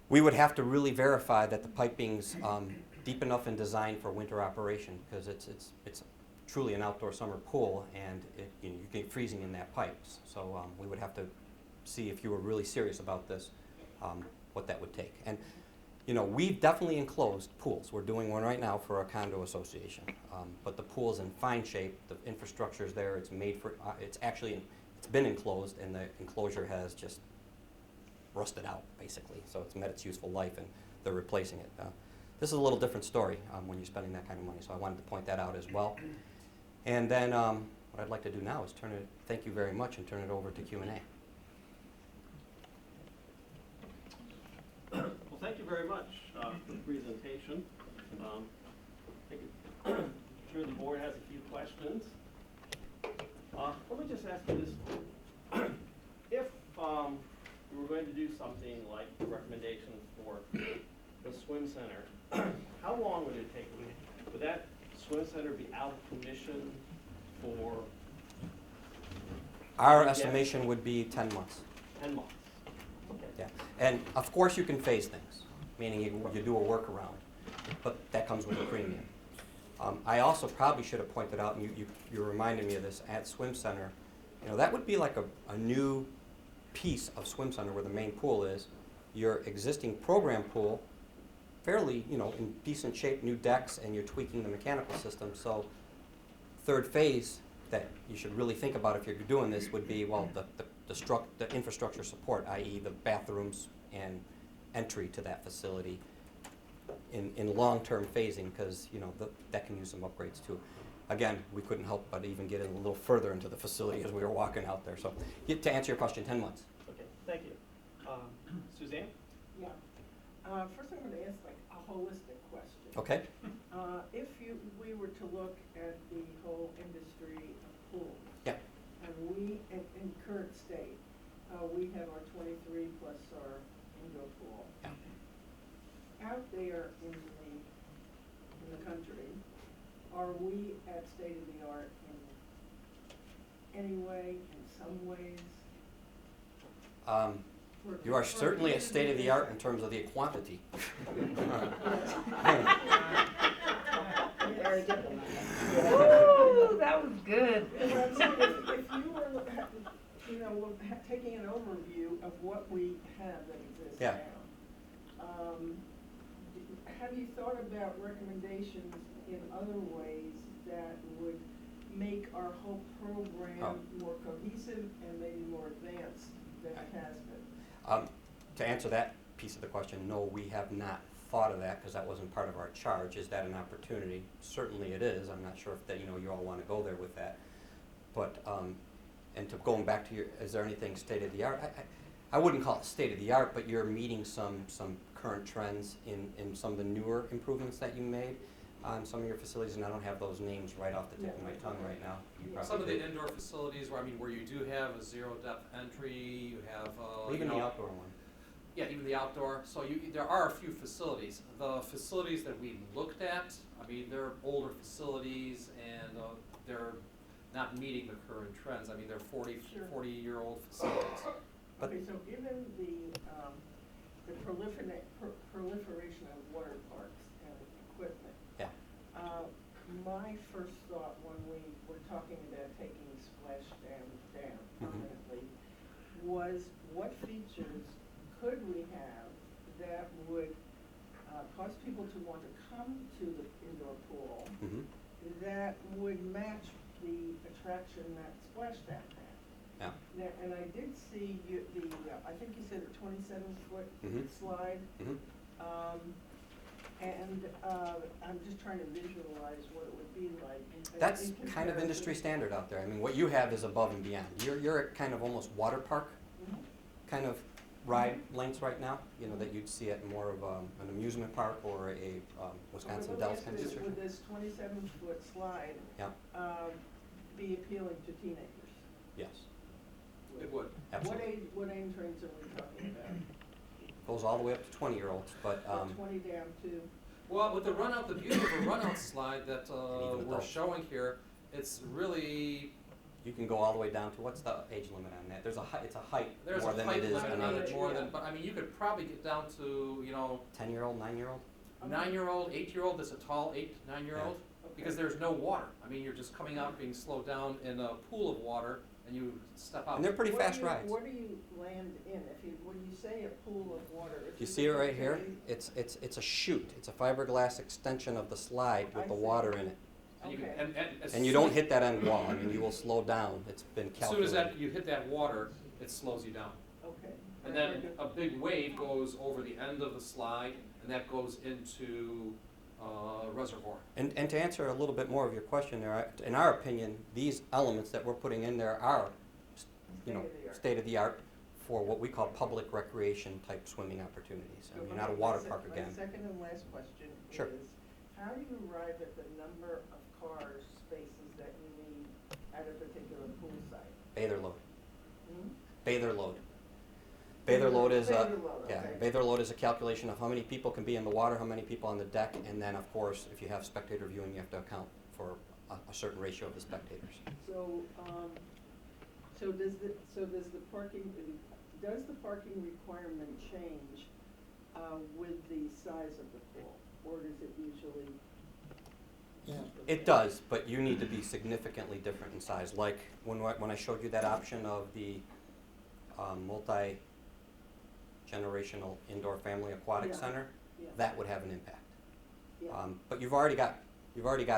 Speaker 1: we would have to really verify that the piping's deep enough in design for winter operation, because it's truly an outdoor summer pool, and you get freezing in that pipe. So we would have to see, if you were really serious about this, what that would take. And we've definitely enclosed pools. We're doing one right now for a condo association, but the pool's in fine shape. The infrastructure's there. It's made for. It's been enclosed, and the enclosure has just rusted out, basically. So it's met its useful life, and they're replacing it. This is a little different story when you're spending that kind of money, so I wanted to point that out as well. And then what I'd like to do now is thank you very much, and turn it over to Q&A.
Speaker 3: Well, thank you very much for the presentation. I'm sure the board has a few questions. Let me just ask you this. If we were going to do something like the recommendations for the swim center, how long would it take? Would that swim center be out of commission for?
Speaker 1: Our estimation would be 10 months.
Speaker 3: 10 months. Okay.
Speaker 1: Yeah, and of course you can phase things, meaning you do a workaround, but that comes with a premium. I also probably should have pointed out, and you reminded me of this, at Swim Center, that would be like a new piece of Swim Center where the main pool is. Your existing program pool, fairly, in decent shape, new decks, and you're tweaking the mechanical system. So third phase that you should really think about if you're doing this would be, well, the infrastructure support, i.e. the bathrooms and entry to that facility in long-term phasing, because that can use some upgrades too. Again, we couldn't help but even get a little further into the facility as we were walking out there. So to answer your question, 10 months.
Speaker 3: Okay, thank you. Suzanne?
Speaker 4: Yeah. First I'm going to ask like a holistic question.
Speaker 1: Okay.
Speaker 4: If we were to look at the whole industry of pools,
Speaker 1: Yeah.
Speaker 4: and we, in current state, we have our 23 plus our indoor pool.
Speaker 1: Yeah.
Speaker 4: Out there in the country, are we at state of the art in any way, in some ways?
Speaker 1: You are certainly at state of the art in terms of the quantity.
Speaker 5: Very diplomatic.
Speaker 4: Woo,
Speaker 5: that was good.
Speaker 4: If you were, taking an overview of what we have that exists
Speaker 1: Yeah.
Speaker 4: now, have you thought about recommendations in other ways that would make our whole program more cohesive and maybe more advanced than it has been?
Speaker 1: To answer that piece of the question, no, we have not thought of that, because that wasn't part of our charge. Is that an opportunity? Certainly it is. I'm not sure if that, you all want to go there with that. But, and to going back to is there anything state of the art? I wouldn't call it state of the art, but you're meeting some current trends in some of the newer improvements that you made on some of your facilities, and I don't have those names right off the tip of my tongue right now. You probably
Speaker 2: Some of
Speaker 1: do.
Speaker 2: the indoor facilities where you do have a zero depth entry, you have
Speaker 1: Even the outdoor one.
Speaker 2: Yeah, even the outdoor. So there are a few facilities. The facilities that we looked at, they're older facilities, and they're not meeting the current trends. They're 40-year-old facilities.
Speaker 4: Okay, so given the proliferation of water parks and equipment,
Speaker 1: Yeah.
Speaker 4: my first thought when we were talking about taking Splashdown down permanently was, what features could we have that would cause people to want to come to the indoor pool that would match the attraction that Splashdown had?
Speaker 1: Yeah.
Speaker 4: Now, and I did see I think you said a 27-foot slide. And I'm just trying to visualize what it would be like.
Speaker 1: That's kind of industry standard out there. What you have is above and beyond. You're at kind of almost water park kind of ride lengths right now, you know, that you'd see at more of an amusement park or a Wisconsin Dells kind of district.
Speaker 4: Would this 27-foot slide
Speaker 1: Yeah,
Speaker 4: be appealing to teenagers?
Speaker 1: yes,
Speaker 2: It would.
Speaker 1: absolutely.
Speaker 4: What age range are we talking about?
Speaker 1: Goes all the way up to 20-year-olds, but,
Speaker 4: From 20 down to?
Speaker 2: Well, with the run-out, the beauty of the run-out slide that
Speaker 1: even
Speaker 2: we're
Speaker 1: adults.
Speaker 2: showing here, it's really,
Speaker 1: you can go all the way down to, what's the age limit on that? There's a height, it's a height
Speaker 2: there's
Speaker 1: more
Speaker 2: a
Speaker 1: than
Speaker 2: height
Speaker 1: it is
Speaker 2: limit
Speaker 1: an
Speaker 2: on
Speaker 1: age.
Speaker 2: it more
Speaker 4: Yeah.
Speaker 2: than, but I mean, you could probably get down to,
Speaker 1: 10-year-old, 9-year-old?
Speaker 2: 9-year-old, 8-year-old, that's a tall 8, 9-year-old,
Speaker 4: Okay.
Speaker 2: because there's no water. I mean, you're just coming out, being slowed down in a pool of water, and you step out.
Speaker 1: And they're pretty
Speaker 4: Where do
Speaker 1: fast
Speaker 4: you-
Speaker 1: rides.
Speaker 4: Where do you land in? When you say a pool of water? if
Speaker 1: You see it
Speaker 4: look
Speaker 1: right
Speaker 4: at
Speaker 1: here?
Speaker 4: the-
Speaker 1: It's a chute. It's a fiberglass extension of the slide with
Speaker 4: I
Speaker 1: the
Speaker 4: see.
Speaker 1: water in it.
Speaker 2: And you can-
Speaker 4: Okay.
Speaker 2: as
Speaker 1: And you
Speaker 2: soon
Speaker 1: don't
Speaker 2: as-
Speaker 1: hit that end wall. I mean, you will slow down. It's been
Speaker 2: As soon as
Speaker 1: calculated.
Speaker 2: you hit that water, it slows you down.
Speaker 4: Okay.
Speaker 2: And
Speaker 4: Very
Speaker 2: then
Speaker 4: good.
Speaker 2: a big wave goes over the end of the slide, and that goes into reservoir.
Speaker 1: And to answer a little bit more of your question there, in our opinion, these elements that we're putting in there are,
Speaker 4: State-of-the-art.
Speaker 1: state-of-the-art for what we call public recreation type swimming opportunities. I
Speaker 4: So
Speaker 1: mean,
Speaker 4: my-
Speaker 1: not a water
Speaker 4: my
Speaker 1: park again.
Speaker 4: My second and last question
Speaker 1: Sure.
Speaker 4: is, how do you arrive at the number of cars, spaces that you need at a particular pool site?
Speaker 1: Bather load.
Speaker 4: Hmm?
Speaker 1: Bather load. Bather load is a,
Speaker 4: Bather load,
Speaker 1: yeah,
Speaker 4: okay.
Speaker 1: bather load is a calculation of how many people can be in the water, how many people on the deck, and then, of course, if you have spectator viewing, you have to account for a certain ratio of the spectators.
Speaker 4: So, does the parking requirement change with the size of the pool, or does it usually?
Speaker 1: It does, but you need to be significantly different in size. Like when I showed you that option of the multi-generational indoor family aquatic
Speaker 4: Yeah.
Speaker 1: center,
Speaker 4: Yeah.
Speaker 1: that would have an impact.
Speaker 4: Yeah.
Speaker 1: But you've already got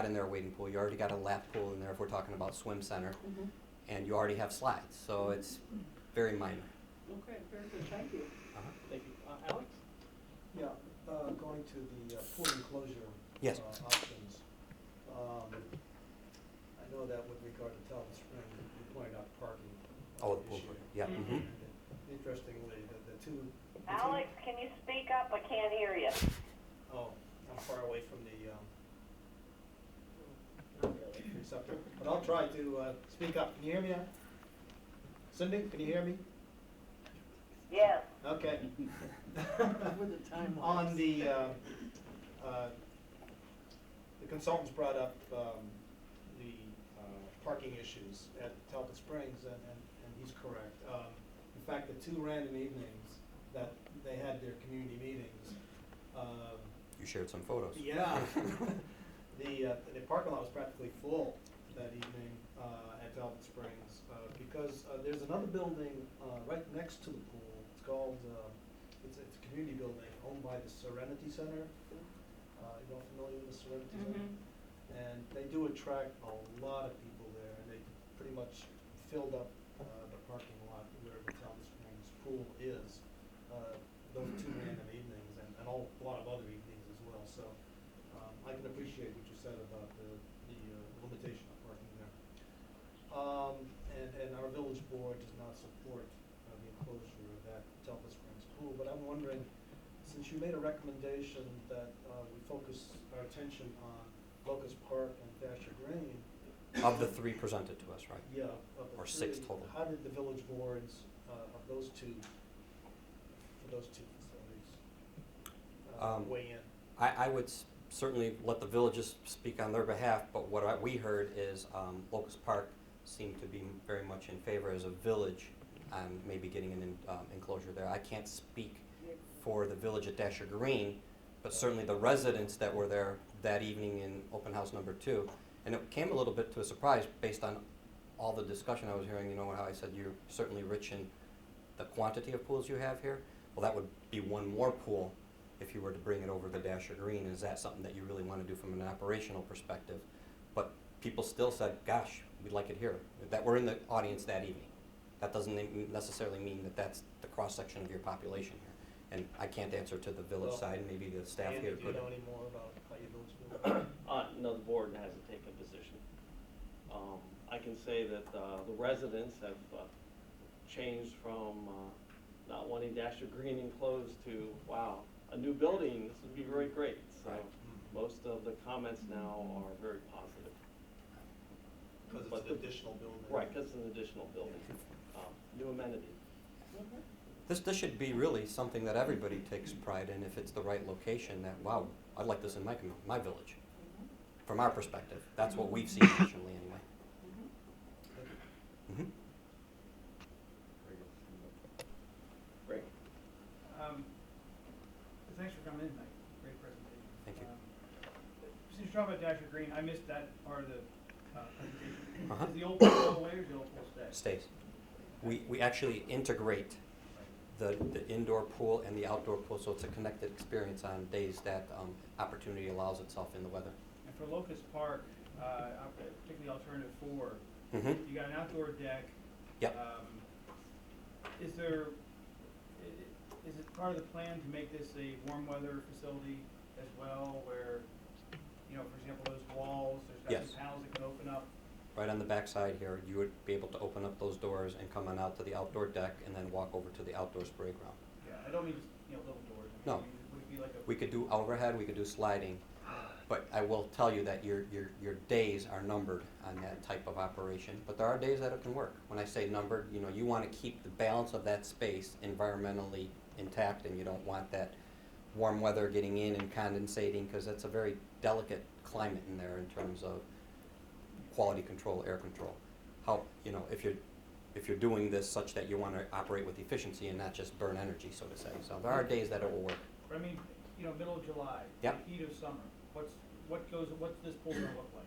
Speaker 1: in there a wading pool. You already got a lap pool in there if we're talking about swim center,
Speaker 4: Mhm.
Speaker 1: and you already have slides. So it's very minor.
Speaker 4: Okay, very good, thank you.
Speaker 3: Thank you. Alex?
Speaker 5: Yeah, going to the pool enclosure.
Speaker 1: Yes.
Speaker 5: Options. I know that with regard to Talbot Spring, you pointed out parking.
Speaker 1: Oh, the pool.
Speaker 5: issue.
Speaker 1: Yeah.
Speaker 4: Mhm.
Speaker 1: Mhm.
Speaker 5: Interestingly, the two.
Speaker 6: Alex, can you speak up? I can't hear you.
Speaker 5: Oh, I'm far away from the receptor, but I'll try to speak up. Can you hear me now? Cindy, can you hear me?
Speaker 6: Yes.
Speaker 5: Okay.
Speaker 4: With the time
Speaker 5: On
Speaker 4: lapse.
Speaker 5: the consultants brought up the parking issues at Talbot Springs, and he's correct. In fact, the two random evenings that they had their community meetings,
Speaker 1: You shared some photos.
Speaker 5: yeah, the parking lot was practically full that evening at Talbot Springs, because there's another building right next to the pool. It's called, it's a community building owned by the Serenity Center. You all familiar with the Serenity Center? And they do attract a lot of people there, and they pretty much filled up the parking lot where the Talbot Springs pool is, those two random evenings, and a lot of other evenings as well. So I can appreciate what you said about the limitation of parking there. And our village board does not support the enclosure of that Talbot Springs pool, but I'm wondering, since you made a recommendation that we focus our attention on Locust Park and Dasher Green.
Speaker 1: Of the three presented to us, right?
Speaker 5: Yeah, of the
Speaker 1: Or six
Speaker 5: three,
Speaker 1: total.
Speaker 5: how did the village boards of those two, for those two facilities, weigh in?
Speaker 1: I would certainly let the villages speak on their behalf, but what we heard is Locust Park seemed to be very much in favor as a village on maybe getting an enclosure there. I can't speak for the village at Dasher Green, but certainly the residents that were there that evening in open house number 2. And it came a little bit to a surprise based on all the discussion I was hearing, you know, how I said you're certainly rich in the quantity of pools you have here. Well, that would be one more pool if you were to bring it over to Dasher Green. Is that something that you really want to do from an operational perspective? But people still said, gosh, we'd like it here, that were in the audience that evening. That doesn't necessarily mean that that's the cross-section of your population here. And I can't answer to the village
Speaker 5: Well,
Speaker 1: side, maybe the staff
Speaker 5: Andy,
Speaker 1: here
Speaker 5: do you
Speaker 1: could.
Speaker 5: know any more about how your village feel?
Speaker 3: No, the board hasn't taken a position. I can say that the residents have changed from not wanting Detta Green enclosed to, wow, a new building, this would be very great. So
Speaker 1: Right.
Speaker 3: most of the comments now are very positive.
Speaker 5: Because
Speaker 3: But
Speaker 5: it's an additional building.
Speaker 3: Right, because it's an additional building, new amenity.
Speaker 1: This should be really something that everybody takes pride in if it's the right location, that, wow, I'd like this in my village. From our perspective, that's what we've seen nationally anyway. Mhm.
Speaker 3: Great.
Speaker 7: Thanks for coming in tonight. Great presentation.
Speaker 1: Thank you.
Speaker 7: Since you're talking about Detta Green, I missed that part of the presentation.
Speaker 1: Uh-huh.
Speaker 7: Is the old pool go away or does the old pool stay?
Speaker 1: Stays. We actually integrate the indoor pool and the outdoor pool, so it's a connected experience on days that opportunity allows itself in the weather.
Speaker 7: And for Locust Park, particularly alternative 4,
Speaker 1: Mhm.
Speaker 7: you got an outdoor deck.
Speaker 1: Yep.
Speaker 7: Is there, is it part of the plan to make this a warm weather facility as well, where, you know, for example, those walls, there's got
Speaker 1: Yes.
Speaker 7: some panels that can open up?
Speaker 1: Right on the back side here, you would be able to open up those doors and come on out to the outdoor deck and then walk over to the outdoor spray ground.
Speaker 7: Yeah, I don't mean just, you know, little doors. I
Speaker 1: No.
Speaker 7: mean, would it be like a?
Speaker 1: We could do overhead, we could do sliding, but I will tell you that your days are numbered on that type of operation, but there are days that it can work. When I say numbered, you know, you want to keep the balance of that space environmentally intact, and you don't want that warm weather getting in and condensating, because it's a very delicate climate in there in terms of quality control, air control. How, you know, if you're doing this such that you want to operate with efficiency and not just burn energy, so to say. So there are days that it will work.
Speaker 7: But I mean, you know, middle of July,
Speaker 1: Yep.
Speaker 7: the heat of summer, what's this pool gonna look like?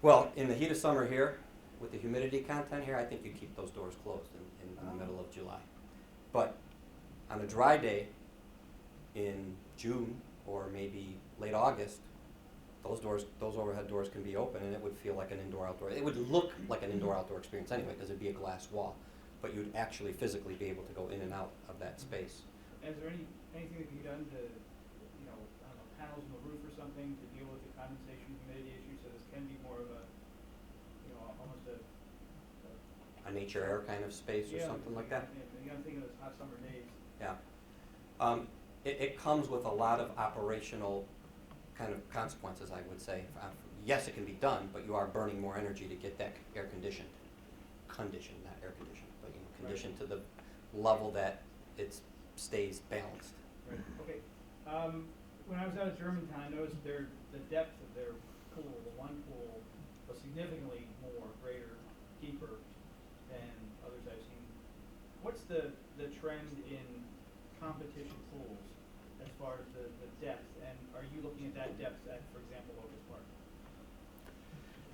Speaker 1: Well, in the heat of summer here, with the humidity content here, I think you keep those doors closed in the middle of July. But on a dry day in June or maybe late August, those overhead doors can be open, and it would feel like an indoor-outdoor. It would look like an indoor-outdoor experience anyway, because it'd be a glass wall, but you'd actually physically be able to go in and out of that space.
Speaker 7: And is there anything that can be done to, you know, I don't know, panels on the roof or something to deal with the condensation humidity issue, so this can be more of a, you know, almost a.
Speaker 1: A nature air kind of space or
Speaker 7: Yeah,
Speaker 1: something like that?
Speaker 7: Yeah, you gotta think of those hot summer days.
Speaker 1: Yeah. It comes with a lot of operational kind of consequences, I would say. Yes, it can be done, but you are burning more energy to get that air conditioned. Conditioned, not air conditioned, but you know, conditioned to the level that it stays balanced.
Speaker 7: Right, okay. When I was out of Germantown, I noticed the depth of their pool, the one pool, was significantly more, greater, deeper than others I've seen. What's the trend in competition pools as far as the depth, and are you looking at that depth at, for example, Locust Park?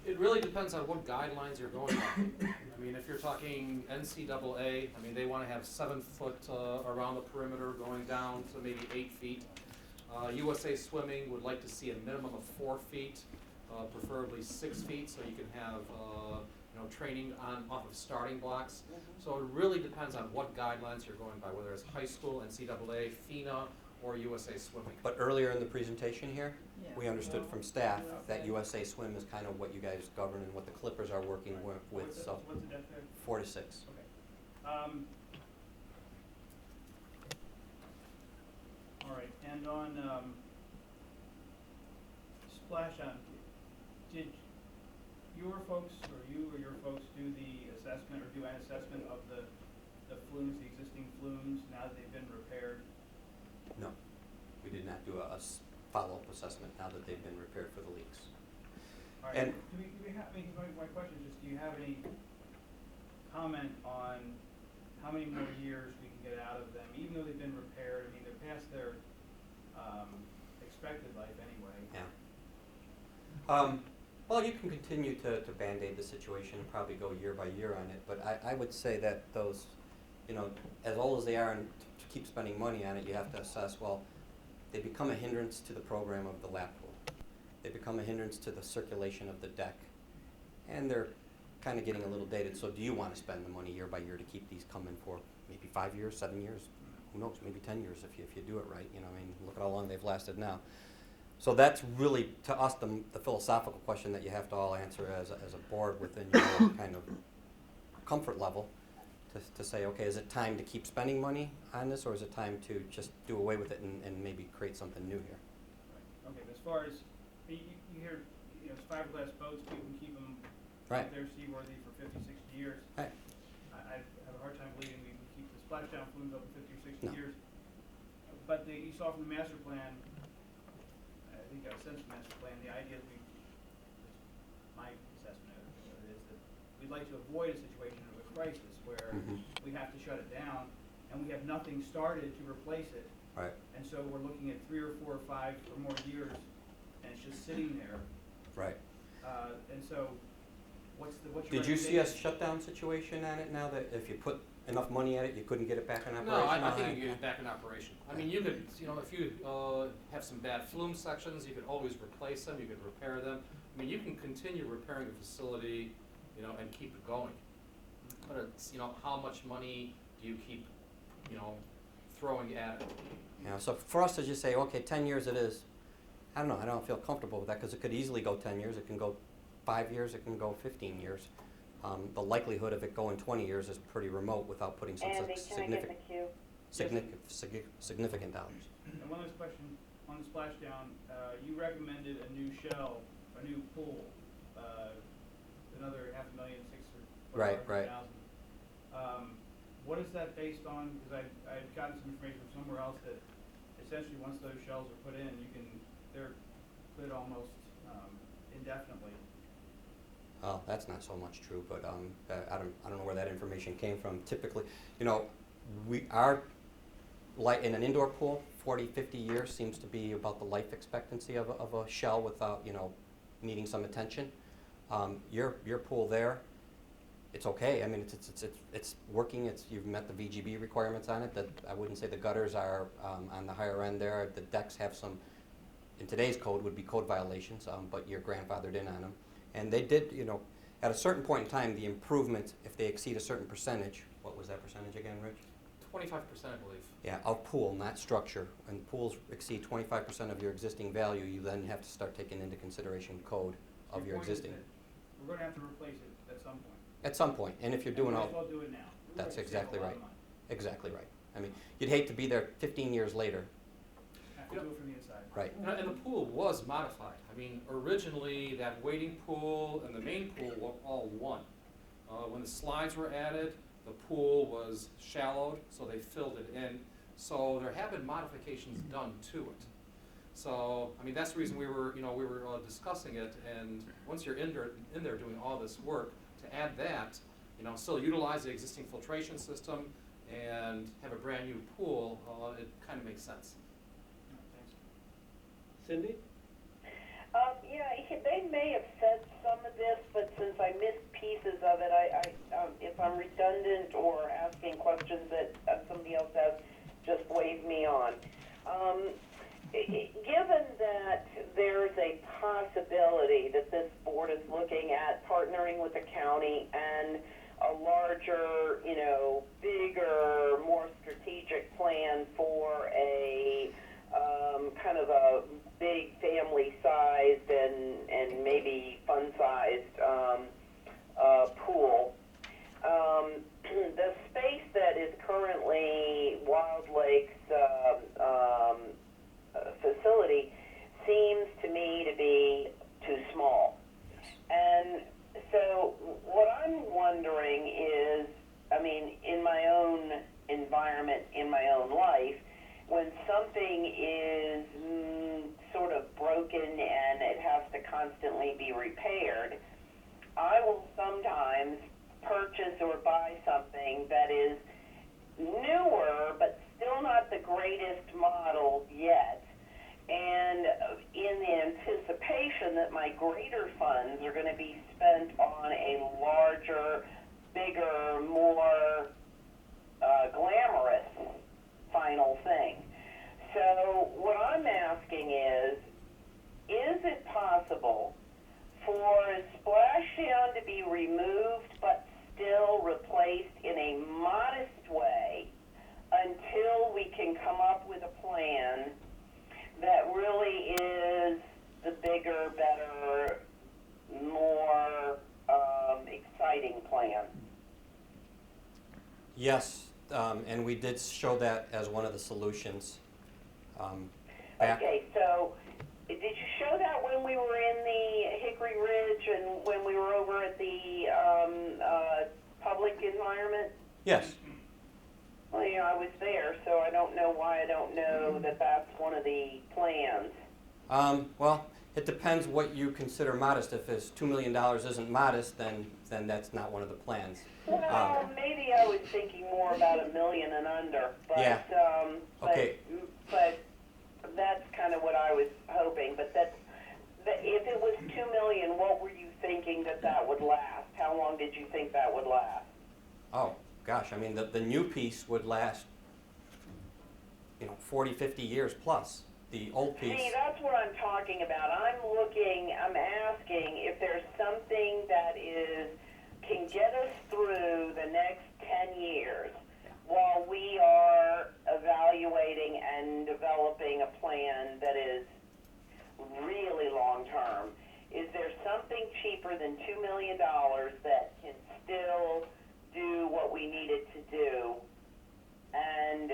Speaker 2: It really depends on what guidelines you're going by. I mean, if you're talking NCAA, I mean, they want to have 7 foot around the perimeter going down to maybe 8 feet. USA Swimming would like to see a minimum of 4 feet, preferably 6 feet, so you can have you know, training off of starting blocks. So it really depends on what guidelines you're going by, whether it's high school, NCAA, FINA, or USA Swimming.
Speaker 1: But earlier in the presentation here,
Speaker 4: Yeah.
Speaker 1: we understood from staff that USA Swim is kind of what you guys govern and what the Clippers are working with,
Speaker 7: What's
Speaker 1: so
Speaker 7: the depth there?
Speaker 1: 4 to 6.
Speaker 7: Okay. All right, and on Splashdown, did your folks, or you or your folks, do the assessment, or do an assessment of the flumes, the existing flumes, now that they've been repaired?
Speaker 1: No, we did not do a follow-up assessment now that they've been repaired for the leaks.
Speaker 7: All right,
Speaker 1: And-
Speaker 7: do we have, I mean, my question is just, do you have any comment on how many more years we can get out of them, even though they've been repaired? I mean, they're past their expected life anyway.
Speaker 1: Yeah. Well, you can continue to Band-Aid the situation and probably go year by year on it, but I would say that those, you know, as old as they are and to keep spending money on it, you have to assess, well, they become a hindrance to the program of the lap pool. They become a hindrance to the circulation of the deck, and they're kind of getting a little dated. So do you want to spend the money year by year to keep these coming for maybe 5 years, 7 years? Who knows, maybe 10 years if you do it right. You know, I mean, look at how long they've lasted now. So that's really, to us, the philosophical question that you have to all answer as a board within your own kind of comfort level. to say, okay, is it time to keep spending money on this, or is it time to just do away with it and maybe create something new here?
Speaker 7: Right. Okay, but as far as, you hear, it's fiberglass boats, people can keep them
Speaker 1: Right.
Speaker 7: out there seaworthy for 50, 60 years.
Speaker 1: Right.
Speaker 7: I have a hard time believing we can keep the splashdown flumes up to 50 or 60
Speaker 1: No.
Speaker 7: years. But you saw from the master plan, I think I sense the master plan, the idea that my assessment of it is that we'd like to avoid a situation of a crisis where
Speaker 1: Mhm.
Speaker 7: we have to shut it down and we have nothing started to replace it.
Speaker 1: Right.
Speaker 7: And so we're looking at 3 or 4 or 5 or more years and it's just sitting there.
Speaker 1: Right.
Speaker 7: And so what's your
Speaker 1: Did you see a
Speaker 7: recommendation?
Speaker 1: shutdown situation on it now, that if you put enough money at it, you couldn't get it back in operation?
Speaker 2: No, I think you get it back in operation. I mean, you could, if you have some bad flume sections, you could always replace them, you could repair them. I mean, you can continue repairing the facility, and keep it going. But it's, how much money do you keep, throwing at it?
Speaker 1: So for us to just say, okay, 10 years it is, I don't know, I don't feel comfortable with that, because it could easily go 10 years, it can go 5 years, it can go 15 years. The likelihood of it going 20 years is pretty remote without putting some
Speaker 6: Andy, can I get in the queue?
Speaker 1: significant dollars.
Speaker 7: And one last question, on the splashdown, you recommended a new shell, a new pool, another $500,000,
Speaker 1: Right, right.
Speaker 7: $600,000. What is that based on? Because I've gotten some information from somewhere else that essentially once those shells are put in, they're put almost indefinitely.
Speaker 1: Oh, that's not so much true, but I don't know where that information came from. Typically, we are in an indoor pool, 40, 50 years seems to be about the life expectancy of a shell without needing some attention. Your pool there, it's okay. I mean, it's working. You've met the VGB requirements on it. That I wouldn't say the gutters are on the higher end there. The decks have some, in today's code, would be code violations, but you're grandfathered in on them. And they did, at a certain point in time, the improvement, if they exceed a certain percentage, what was that percentage again, Rich?
Speaker 2: 25%, I believe.
Speaker 1: Yeah, of pool, not structure. When pools exceed 25% of your existing value, you then have to start taking into consideration code of your
Speaker 7: point is
Speaker 1: existing.
Speaker 7: that we're going to have to replace it at some point.
Speaker 1: At some point, and if you're
Speaker 7: And
Speaker 1: doing
Speaker 7: we
Speaker 1: all,
Speaker 7: might as well do it now.
Speaker 1: that's
Speaker 7: Save a
Speaker 1: exactly
Speaker 7: lot of
Speaker 1: right.
Speaker 7: money.
Speaker 1: Exactly right. I mean, you'd hate to be there 15 years later.
Speaker 7: Have to do it from the inside.
Speaker 1: Right.
Speaker 2: And the pool was modified. I mean, originally, that wading pool and the main pool were all one. When the slides were added, the pool was shallowed, so they filled it in. So there have been modifications done to it. So, I mean, that's the reason we were discussing it, and once you're in there doing all this work, to add that, still utilize the existing filtration system and have a brand new pool, it kind of makes sense.
Speaker 7: Thanks.
Speaker 3: Cindy?
Speaker 6: Yeah, they may have said some of this, but since I missed pieces of it, if I'm redundant or asking questions that somebody else has, just wave me on. Given that there's a possibility that this board is looking at partnering with the county and a larger, bigger, more strategic plan for a kind of a big family-sized and maybe fun-sized pool. The space that is currently Wild Lake's facility seems to me to be too small. And so what I'm wondering is, I mean, in my own environment, in my own life, when something is sort of broken and it has to constantly be repaired, I will sometimes purchase or buy something that is newer but still not the greatest model yet, and in the anticipation that my greater funds are going to be spent on a larger, bigger, more glamorous final thing. So what I'm asking is it possible for a splashdown to be removed but still replaced in a modest way until we can come up with a plan that really is the bigger, better, more exciting plan?
Speaker 1: Yes, and we did show that as one of the solutions. Back,
Speaker 6: Okay, so did you show that when we were in the Hickory Ridge and when we were over at the public environment?
Speaker 1: yes.
Speaker 6: Well, you know, I was there, so I don't know why I don't know that that's one of the plans.
Speaker 1: Well, it depends what you consider modest. If it's $2 million isn't modest, then that's not one of the plans.
Speaker 6: Well, maybe I was thinking more about $1 million and under, but
Speaker 1: Yeah. Okay.
Speaker 6: but that's kind of what I was hoping. But that if it was $2 million, what were you thinking that would last? How long did you think that would last?
Speaker 1: Oh, gosh, I mean, the new piece would last, 40, 50 years plus. The old piece.
Speaker 6: See, that's what I'm talking about. I'm asking if there's something that can get us through the next 10 years while we are evaluating and developing a plan that is really long term. Is there something cheaper than $2 million that can still do what we need it to do and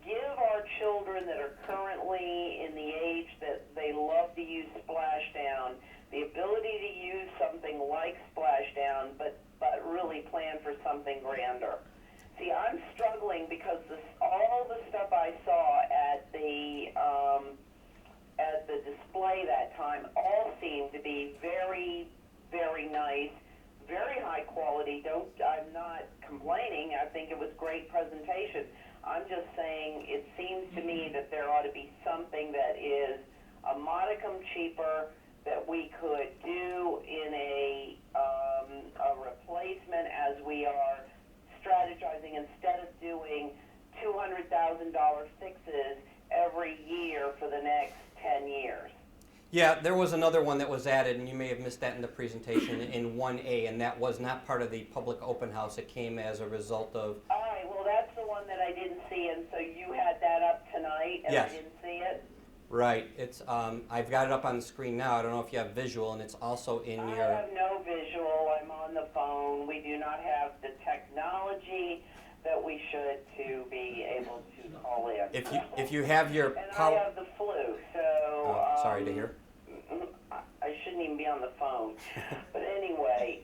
Speaker 6: give our children that are currently in the age that they love to use Splashdown the ability to use something like Splashdown, but really plan for something grander? See, I'm struggling because all the stuff I saw at the display that time all seemed to be very, very nice, very high quality. I'm not complaining. I think it was great presentation. I'm just saying it seems to me that there ought to be something that is a modicum cheaper that we could do in a replacement as we are strategizing instead of doing $200,000 fixes every year for the next 10 years.
Speaker 1: Yeah, there was another one that was added, and you may have missed that in the presentation, in 1A, and that was not part of the public open house. It came as a result of...
Speaker 6: All right, well, that's the one that I didn't see, and so you had that up tonight, and
Speaker 1: Yes.
Speaker 6: I didn't see it?
Speaker 1: Right. It's I've got it up on the screen now. I don't know if you have visual, and it's also in
Speaker 6: I
Speaker 1: your...
Speaker 6: have no visual. I'm on the phone. We do not have the technology that we should to be able to call in.
Speaker 1: If you have your
Speaker 6: and
Speaker 1: power...
Speaker 6: I have the flu, so...
Speaker 1: Oh, sorry to hear.
Speaker 6: I shouldn't even be on the phone. But anyway,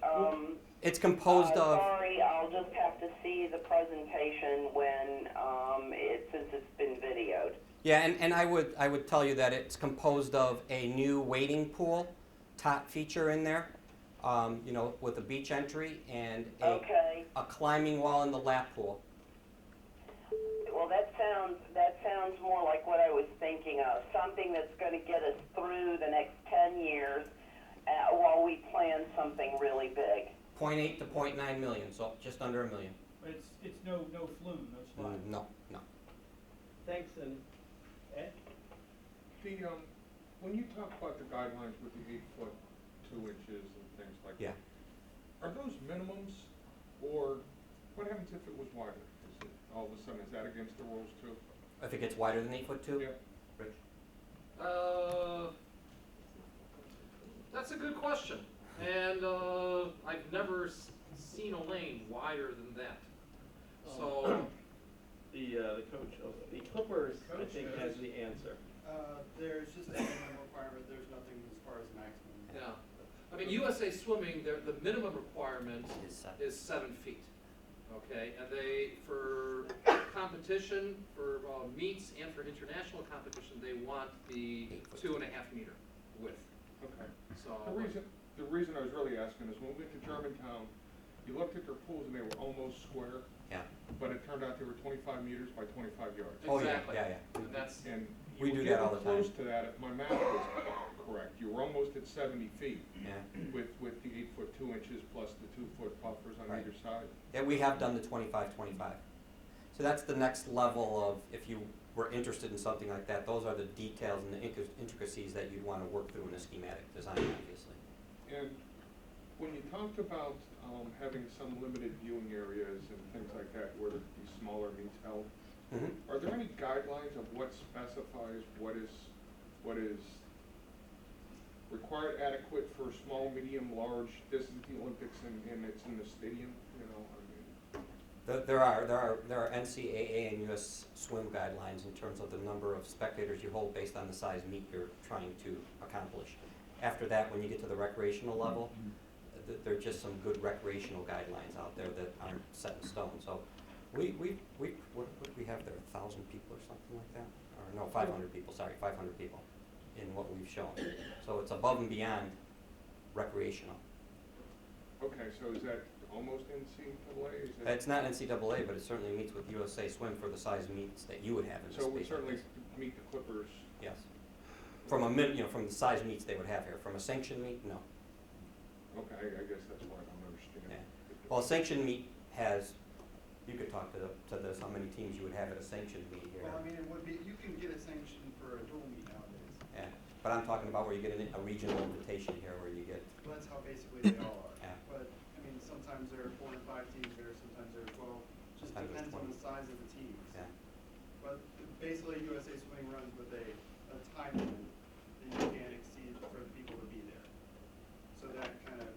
Speaker 1: It's composed of...
Speaker 6: sorry, I'll just have to see the presentation when since it's been videoed.
Speaker 1: Yeah, and I would tell you that it's composed of a new wading pool top feature in there, with a beach entry and a climbing wall in the lap pool.
Speaker 6: Well, that sounds more like what I was thinking of. Something that's going to get us through the next 10 years while we plan something really big.
Speaker 1: 0.8 to 0.9 million, so just under $1 million.
Speaker 7: But it's no flume, no slide.
Speaker 1: No.
Speaker 3: Thanks, and Ed?
Speaker 8: When you talk about the guidelines with the 8 foot 2 inches and things like
Speaker 1: Yeah.
Speaker 8: that, are those minimums, or what happens if it was wider? Is it all of a sudden, is that against the rules too?
Speaker 1: If it gets wider than 8'2"?
Speaker 8: Yeah.
Speaker 1: Rich?
Speaker 2: That's a good question, and I've never seen a lane wider than that. So
Speaker 3: The coach of the Clippers, I think, has the answer.
Speaker 9: There's just a minimum requirement, there's nothing as far as maximum.
Speaker 2: yeah, I mean USA Swimming, the minimum requirement is 7 feet. Okay, and they for competition, for meets, and for international competition, they want the 2.5 meter width.
Speaker 8: Okay.
Speaker 2: So
Speaker 8: The reason I was really asking is when we went to Germantown, you looked at their pools and they were almost square,
Speaker 1: Yeah.
Speaker 8: but it turned out they were 25 meters by 25 yards.
Speaker 1: Oh, yeah,
Speaker 2: exactly.
Speaker 1: yeah.
Speaker 2: And that's
Speaker 8: And
Speaker 1: We
Speaker 8: you
Speaker 1: do
Speaker 8: were
Speaker 1: that all
Speaker 8: getting
Speaker 1: the time.
Speaker 8: close to that, if my math was correct. You were almost at 70 feet
Speaker 1: Yeah.
Speaker 8: with the 8 foot 2 inches plus the 2 foot buffers on
Speaker 1: Right.
Speaker 8: either side.
Speaker 1: Yeah, we have done the 25-25. So that's the next level of, if you were interested in something like that, those are the details and the intricacies that you'd want to work through in a schematic design, obviously.
Speaker 8: And when you talked about having some limited viewing areas and things like that where these smaller meets held, are there any guidelines of what specifies what is required adequate for small, medium, large? This is the Olympics and it's in the stadium, I mean.
Speaker 1: There are NCAA and US swim guidelines in terms of the number of spectators you hold based on the size meet you're trying to accomplish. After that, when you get to the recreational level, there are just some good recreational guidelines out there that aren't set in stone. So what do we have there, 1,000 people or something like that? Or no, 500 people, sorry, 500 people in what we've shown. So it's above and beyond recreational.
Speaker 8: Okay, so is that almost NCAA? Is it?
Speaker 1: It's not NCAA, but it certainly meets with USA Swim for the size meets that you would have in this
Speaker 8: So it would
Speaker 1: space.
Speaker 8: certainly meet the Clippers.
Speaker 1: Yes. From from the size meets they would have here. From a sanctioned meet, no.
Speaker 8: Okay, I guess that's why I don't understand.
Speaker 1: Yeah. Well, a sanctioned meet has, you could talk to this, how many teams you would have at a sanctioned meet here.
Speaker 9: Well, I mean, it would be, you can get a sanction for a dual meet nowadays.
Speaker 1: Yeah, but I'm talking about where you get a regional invitation here, where you get,
Speaker 9: Well, that's how basically they all are.
Speaker 1: Yeah.
Speaker 9: But, I mean, sometimes there are 4 and 5 teams there, sometimes there are 12. Just
Speaker 1: Sometimes there's
Speaker 9: depends on
Speaker 1: 20.
Speaker 9: the size of the teams.
Speaker 1: yeah.
Speaker 9: But basically, USA Swimming runs with a time limit that you can't exceed for the people to be there. So that kind of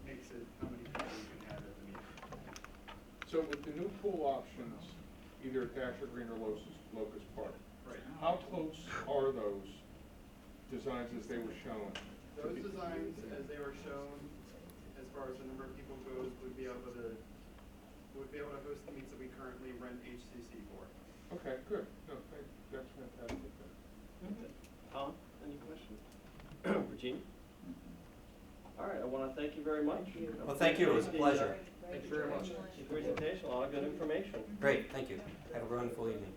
Speaker 9: makes it how many people you can have at the meeting.
Speaker 8: So with the new pool options, either at Detta Green or Locust Park,
Speaker 9: Right.
Speaker 8: how close are those designs as they were shown? to
Speaker 9: Those
Speaker 8: be-
Speaker 9: designs, as they were shown, as far as the number of people goes, would be able to host the meets that we currently rent HCC for.
Speaker 8: Okay, good. No, that's fantastic. then.
Speaker 3: Tom, any questions? Regina? All right, I want to thank you very much.
Speaker 1: Well, thank you, it was a pleasure.
Speaker 9: Thank you very much.
Speaker 3: The presentation, a lot of good information.
Speaker 1: Great, thank you. Have a wonderful evening.